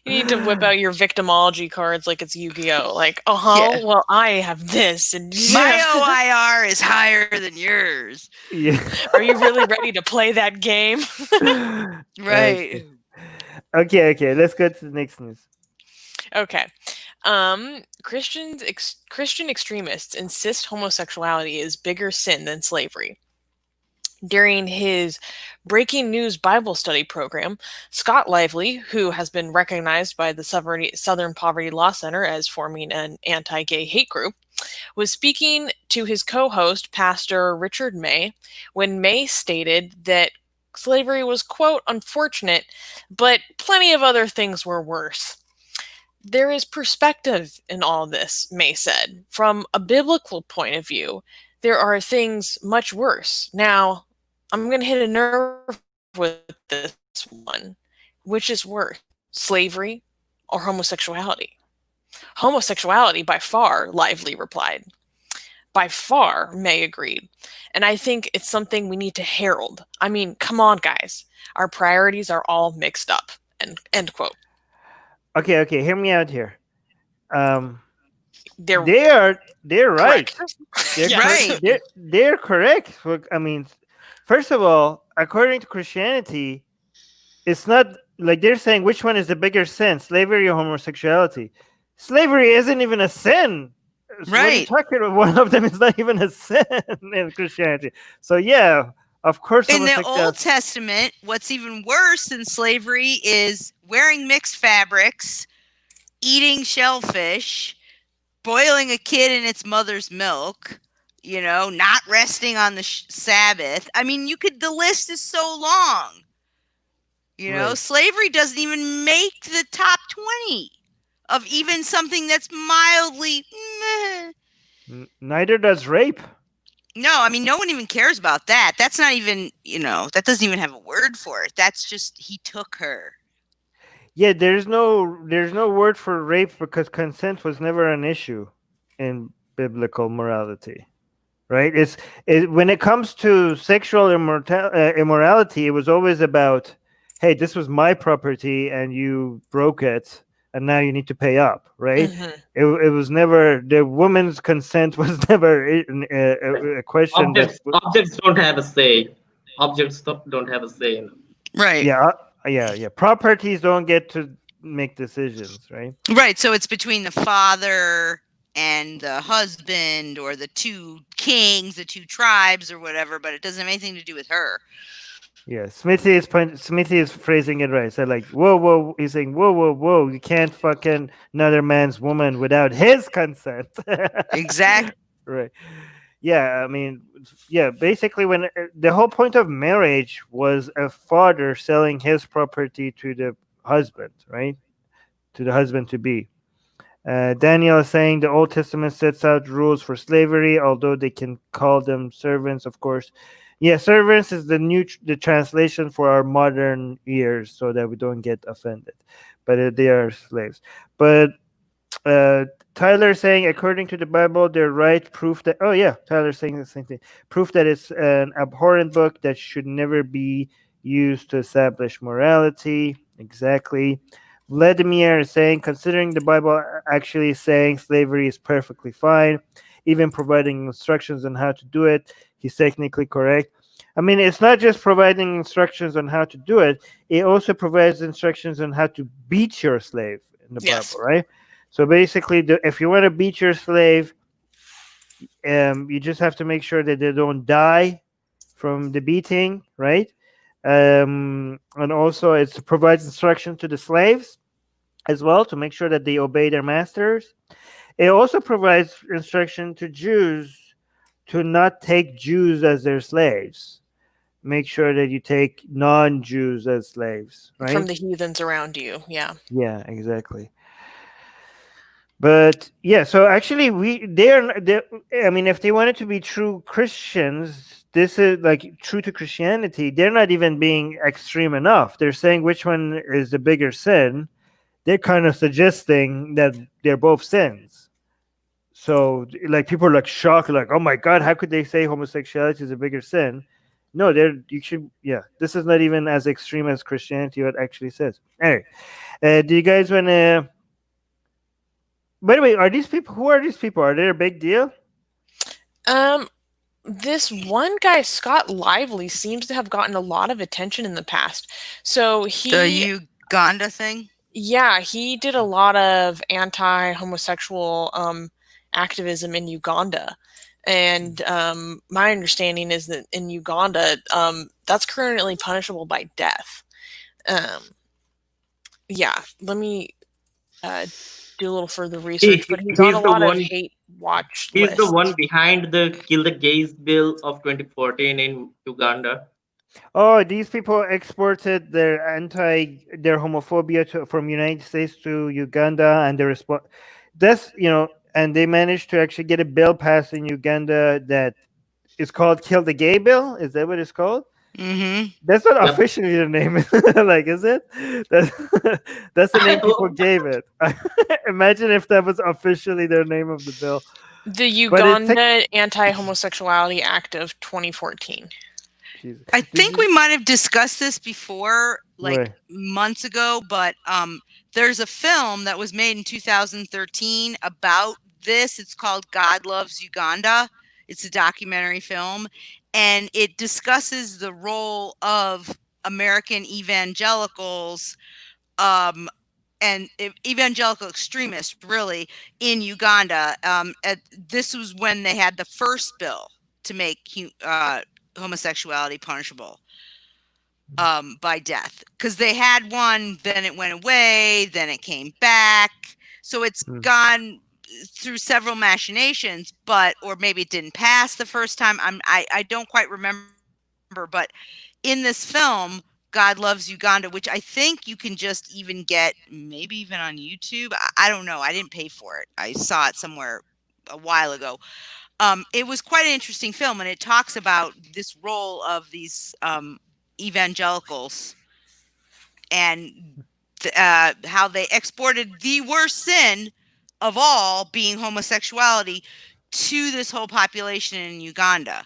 You need to whip out your victimology cards like it's Yu-Gi-Oh! Like, well, I have this, and my OIR is higher than yours. Yeah. Are you really ready to play that game? Right. Okay. Let's go to the next news. Okay. Christian extremists insist homosexuality is bigger sin than slavery. During his Breaking News Bible Study program, Scott Lively, who has been recognized by the Southern Poverty Law Center as forming an anti-gay hate group, was speaking to his co-host, Pastor Richard May, when May stated that slavery was, quote, unfortunate, but plenty of other things were worse. There is perspective in all this, May said. From a biblical point of view, there are things much worse. Now, I'm going to hit a nerve with this one. Which is worse, slavery or homosexuality? Homosexuality, by far, Lively replied. By far, May agreed. And I think it's something we need to herald. I mean, come on, guys. Our priorities are all mixed up. End quote. Okay. Hear me out here. They're right. They're correct. I mean, first of all, according to Christianity, it's not like they're saying which one is the bigger sin, slavery or homosexuality. Slavery isn't even a sin. So what are you talking about? One of them is not even a sin in Christianity. So yeah, of course. In the Old Testament, what's even worse than slavery is wearing mixed fabrics, eating shellfish, boiling a kid in its mother's milk, not resting on the Sabbath. I mean, the list is so long. Right. Slavery doesn't even make the top 20 of even something that's mildly meh. Neither does rape. No, I mean, no one even cares about that. That's not even, that doesn't even have a word for it. That's just, he took her. Yeah, there's no word for rape because consent was never an issue in biblical morality, right? When it comes to sexual immorality, it was always about, hey, this was my property and you broke it, and now you need to pay up, right? It was never, the woman's consent was never a question. Objects don't have a say. Objects don't have a say. Right. Yeah. Properties don't get to make decisions, right? Right. So it's between the father and the husband, or the two kings, the two tribes, or whatever, but it doesn't have anything to do with her. Yeah, Smithy is phrasing it right. So like, whoa, he's saying, whoa, you can't fucking another man's woman without his consent. Exactly. Right. Yeah, I mean, basically when the whole point of marriage was a father selling his property to the husband, right? To the husband to be. Daniel is saying the Old Testament sets out rules for slavery, although they can call them servants, of course. Yeah, servants is the translation for our modern ears, so that we don't get offended. But they are slaves. But Tyler saying, according to the Bible, they're right. Proof that Tyler's saying the same thing. Proof that it's an abhorrent book that should never be used to establish morality. Exactly. Vladimir is saying, considering the Bible actually saying slavery is perfectly fine, even providing instructions on how to do it, he's technically correct. I mean, it's not just providing instructions on how to do it, it also provides instructions on how to beat your slave in the Bible, right? So basically, if you want to beat your slave, you just have to make sure that they don't die from the beating, right? And also, it provides instruction to the slaves as well to make sure that they obey their masters. It also provides instruction to Jews to not take Jews as their slaves. Make sure that you take non-Jews as slaves, right? From the heathens around you. Yeah. Yeah, exactly. But yeah, so actually, I mean, if they wanted to be true Christians, this is like true to Christianity. They're not even being extreme enough. They're saying which one is the bigger sin. They're kind of suggesting that they're both sins. So, like, people are like shocked, like, "Oh my God, how could they say homosexuality is a bigger sin?" No, this is not even as extreme as Christianity what actually says. Anyway, do you guys want to? By the way, who are these people? Are they a big deal? This one guy, Scott Lively, seems to have gotten a lot of attention in the past. So The Uganda thing? Yeah, he did a lot of anti-homosexual activism in Uganda. And my understanding is that in Uganda, that's currently punishable by death. Yeah, let me do a little further research, but he's on a lot of hate watch He's lists. the one behind the Kill the Gays bill of 2014 in Uganda. Oh, these people exported their homophobia from United States to Uganda, and and they managed to actually get a bill passed in Uganda that is called "Kill the Gay Bill." Is that what it's called? Mm-hmm. That's not Yep. officially the name, like, is it? That's the name people gave it. Imagine if that was officially their name of the bill. The Uganda Anti-Homosexuality Act of 2014. Jesus. I think we might have discussed this before, like Where? months ago, but there's a film that was made in 2013 about this. It's called God Loves Uganda. It's a documentary film, and it discusses the role of American evangelicals and evangelical extremists, really, in Uganda. This was when they had the first bill to make homosexuality punishable by death, because they had one, then it went away, then it came back, so it's gone through several machinations, or maybe it didn't pass the first time. I don't quite remember, but in this film, God Loves Uganda, which I think you can just even get, maybe even on YouTube. I don't know. I didn't pay for it. I saw it somewhere a while ago. It was quite an interesting film, and it talks about this role of these evangelicals and how they exported the worst sin of all, being homosexuality, to this whole population in Uganda.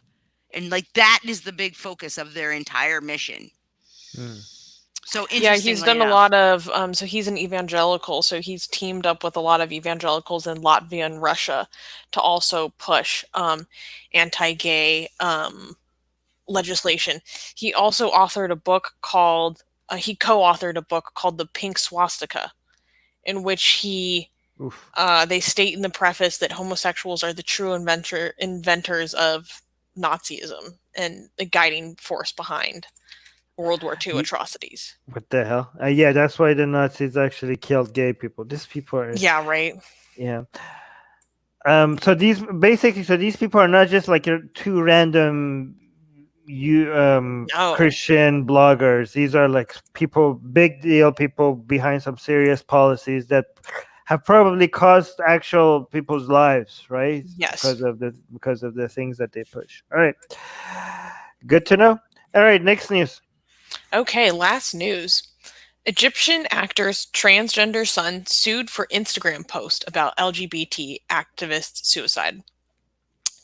And like that is the big focus of their entire mission. So yeah, he's done a lot of so he's an evangelical, so he's teamed up with a lot of evangelicals in Latvia and Russia to also push anti-gay legislation. He also authored a book called he co-authored a book called The Pink Swastika, in which they state in the preface that homosexuals are the true inventors of Nazism and the guiding force behind World War II atrocities. What the hell? Yeah, that's why the Nazis actually killed gay people. These people are... Yeah, right. Yeah. So these people are not just like two random Christian bloggers. These are like people, big deal people behind some serious policies that have probably cost actual people's lives, right? Yes. Because of the things that they push. All right. Good to know. All right, next news. Okay, last news. Egyptian actor's transgender son sued for Instagram post about LGBT activist suicide.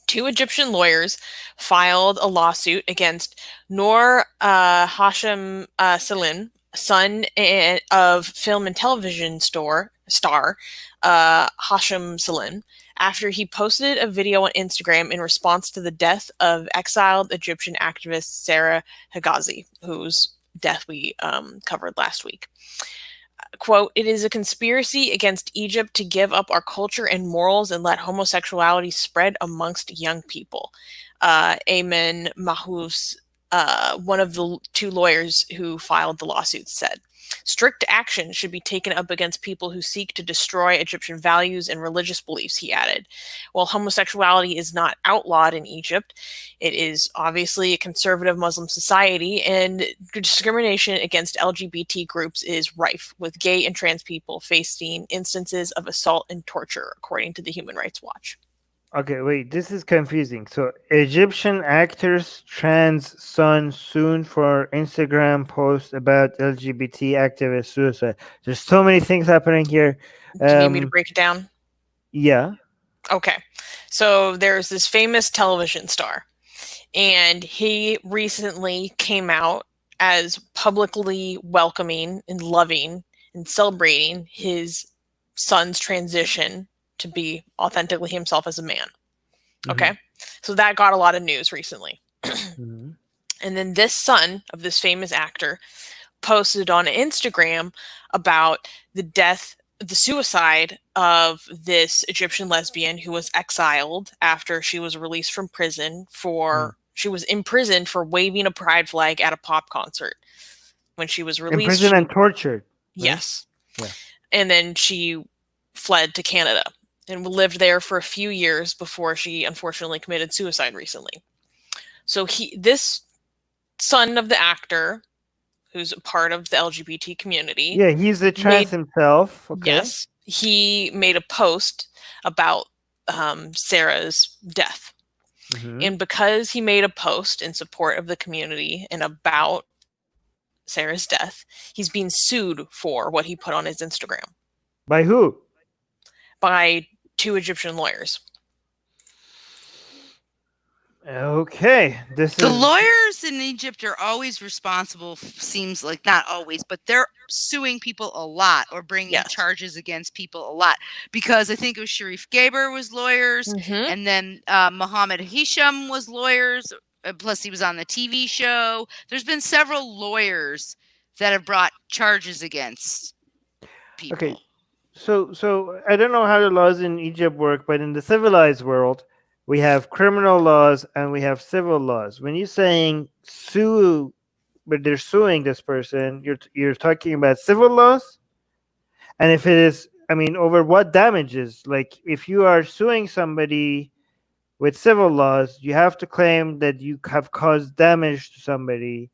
2 Egyptian lawyers filed a lawsuit against Noor Hashim Salim, son of film and television star Hashim Salim, after he posted a video on Instagram in response to the death of exiled Egyptian activist Sarah Higazi, whose death we covered last week. Quote, "It is a conspiracy against Egypt to give up our culture and morals and let homosexuality spread amongst young people." Ayman Mahfouz one of the two lawyers who filed the lawsuit said. Strict action should be taken up against people who seek to destroy Egyptian values and religious beliefs, he added. While homosexuality is not outlawed in Egypt, it is obviously a conservative Muslim society, and discrimination against LGBT groups is rife, with gay and trans people facing instances of assault and torture, according to the Human Rights Watch. Okay, wait, this is confusing. So, Egyptian actor's trans son sued for Instagram post about LGBT activist suicide. There's so many things happening here. Do you need me to break it down? Yeah. Okay. So there's this famous television star, and he recently came out as publicly welcoming and loving and celebrating his son's transition to be authentically himself as a man. Okay. So that got a lot of news recently. And then this son of this famous actor posted on Instagram about the suicide of this Egyptian lesbian who was exiled after she was released from prison she was imprisoned for waving a pride flag at a pop concert. When she was released, imprisoned and tortured. Right? Yes. Yeah. And then she fled to Canada and lived there for a few years before she unfortunately committed suicide recently. So this son of the actor, who's a part of the LGBT community. Yeah, he's a trans himself. Okay. Yes. He made a post about Sarah's death. And because he made a post in support of the community and about Sarah's death, he's being sued for what he put on his Instagram. By who? By 2 Egyptian lawyers. Okay, the lawyers in Egypt are always responsible. Seems like not always, but they're suing people a lot or bringing charges against people a lot, because I think it was Sharif Gaber was lawyers, and then Mohammed Hisham was lawyers. Plus, he was on the TV show. There's been several lawyers that have brought charges against people. Okay, so I don't know how the laws in Egypt work, but in the civilized world, we have criminal laws and we have civil laws. When you're saying sue, but they're suing this person, you're talking about civil laws? And if it is, I mean, over what damages? Like, if you are suing somebody with civil laws, you have to claim that you have caused damage to somebody.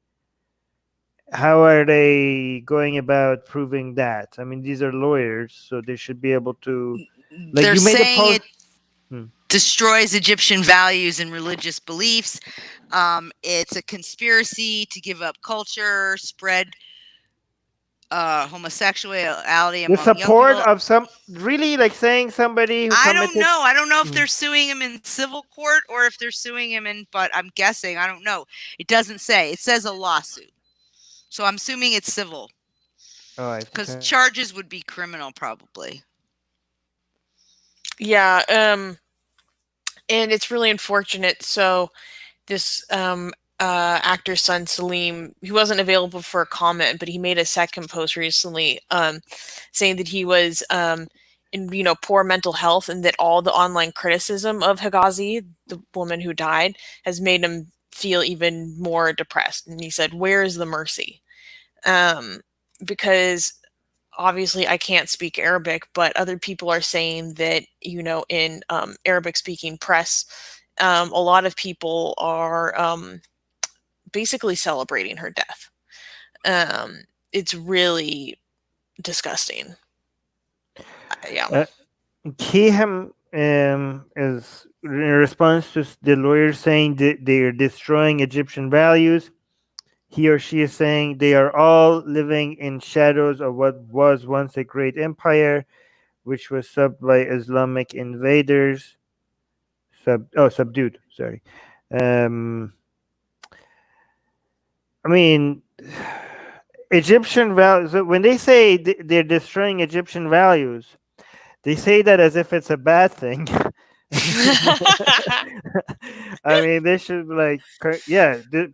How are they going about proving that? I mean, these are lawyers, so they should be able to. Like, they're you made saying a post. It destroys Egyptian values and religious beliefs. It's a conspiracy to give up culture, spread homosexuality among The support young people. of some, really, like saying somebody who I committed. don't know if they're suing him in civil court or if they're suing him in, but I'm guessing, I don't know. It doesn't say. It says a lawsuit. So I'm assuming it's civil. Oh, because charges would be criminal, probably. Yeah, and it's really unfortunate. So this actor's son, Salim, he wasn't available for a comment, but he made a second post recently saying that he was in poor mental health, and that all the online criticism of Higazi, the woman who died, has made him feel even more depressed. And he said, "Where is the mercy?" Because obviously I can't speak Arabic, but other people are saying that, in Arabic speaking press, a lot of people are basically celebrating her death. It's really disgusting. Yeah. Kiham is in response to the lawyer saying that they are destroying Egyptian values. He or she is saying they are all living in shadows of what was once a great empire, which was subbed by Islamic invaders. Subdued. Sorry. I mean, Egyptian values. When they say they're destroying Egyptian values, they say that as if it's a bad thing. I mean, they should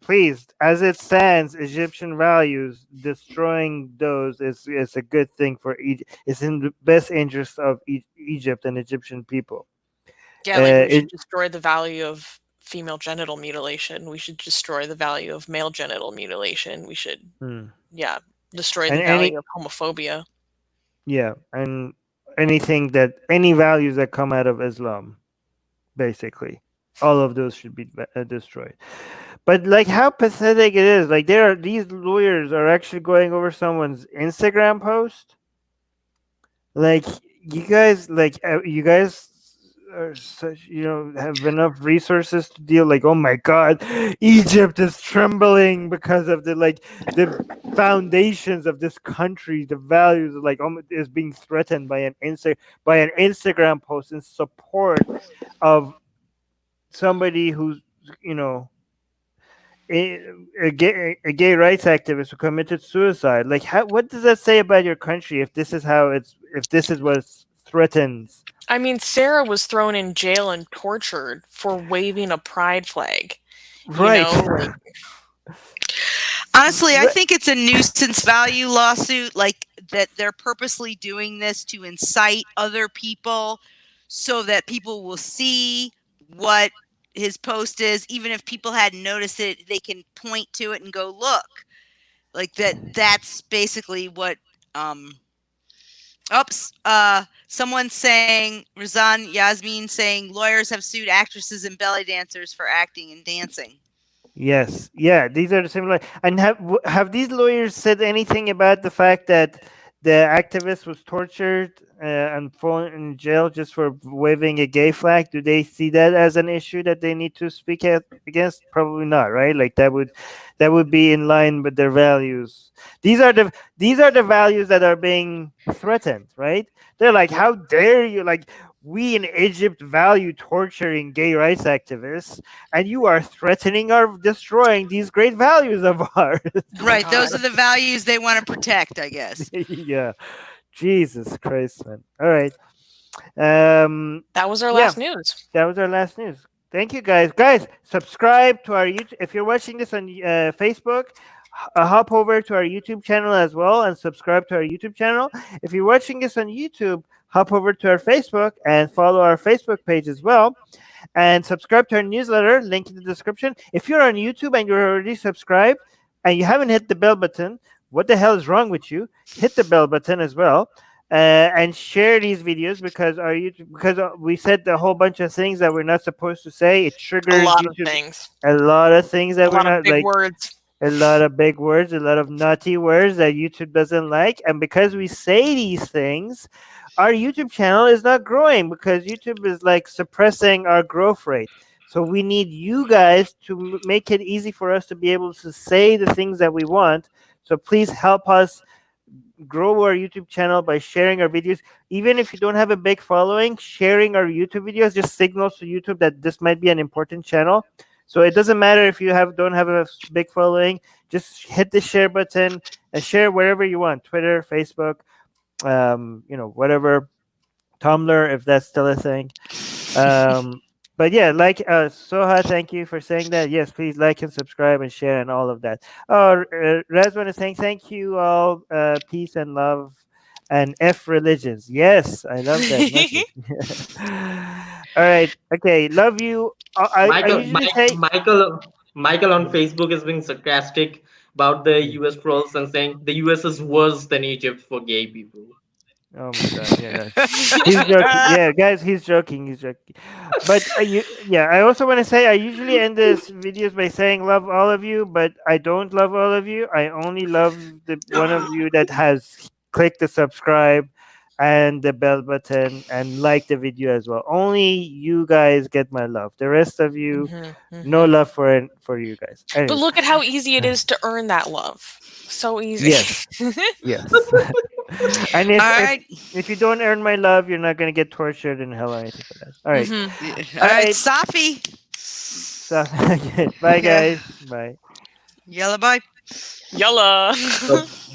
please, as it stands, Egyptian values, destroying those is a good thing for Egypt. It's in the best interest of Egypt and Egyptian people. Yeah, we should destroy the value of female genital mutilation. We should destroy the value of male genital mutilation. We should, destroy And the value of homophobia. Yeah, and any values that come out of Islam, basically, all of those should be destroyed. But like, how pathetic it is! Like, these lawyers are actually going over someone's Instagram post. Like, you guys are such, have enough resources to deal. Like, oh my God, Egypt is trembling because of the foundations of this country, the values, is being threatened by an Instagram post in support of somebody who's, a gay rights activist who committed suicide. Like, what does that say about your country if this is what threatens? I mean, Sarah was thrown in jail and tortured for waving a pride flag. Right. Honestly, I think it's a nuisance value lawsuit, like that they're purposely doing this to incite other people so that people will see what his post is. Even if people hadn't noticed it, they can point to it and go, look. Like that's basically what someone's saying, Razan Yasmin saying lawyers have sued actresses and belly dancers for acting and dancing. Yes, yeah, these are the similar. And have these lawyers said anything about the fact that the activist was tortured and thrown in jail just for waving a gay flag? Do they see that as an issue that they need to speak against? Probably not, right? Like, that would be in line with their values. These are the values that are being threatened, right? They're like, how dare you? Like, we in Egypt value torturing gay rights activists, and you are threatening or destroying these great values of ours. Right, those are the values they want to protect, I guess. Yeah, Jesus Christ, man. All right. That was our last news. That was our last news. Thank you, guys. Guys, subscribe to our YouTube. If you're watching this on Facebook, hop over to our YouTube channel as well and subscribe to our YouTube channel. If you're watching this on YouTube, hop over to our Facebook and follow our Facebook page as well. And subscribe to our newsletter, link in the description. If you're on YouTube and you're already subscribed and you haven't hit the bell button, what the hell is wrong with you? Hit the bell button as well. And share these videos because we said a whole bunch of things that we're not supposed to say. It triggers a lot YouTube, of things. A lot of things that a we're lot not of big like. Words. A lot of big words, a lot of naughty words that YouTube doesn't like. And because we say these things, our YouTube channel is not growing because YouTube is like suppressing our growth rate. So we need you guys to make it easy for us to be able to say the things that we want. So please help us grow our YouTube channel by sharing our videos. Even if you don't have a big following, sharing our YouTube videos just signals to YouTube that this might be an important channel. So it doesn't matter if you don't have a big following. Just hit the share button and share wherever you want: Twitter, Facebook, whatever, Tumblr, if that's still a thing. But yeah, Soha, thank you for saying that. Yes, please like and subscribe and share and all of that. Oh, Razwan is saying thank you all. Peace and love and F religions. Yes, I love that. All right. Okay. Love you. Michael on Facebook is being sarcastic about the US trolls and saying the US is worse than Egypt for gay people. Oh my God! Yeah, he's joking. Yeah, guys, he's joking. But I also want to say I usually end these videos by saying love all of you, but I don't love all of you. I only love the one of you that has clicked the subscribe and the bell button and like the video as well. Only you guys get my love. The rest of you, no love for you guys. Anyways. But look at how easy it is to earn that love. So easy. Yes. Yes. And if you don't earn my love, you're not going to get tortured in hell or anything like that. All right. All right, Safi. Bye, guys. Bye. Yalla, bye. Yalla.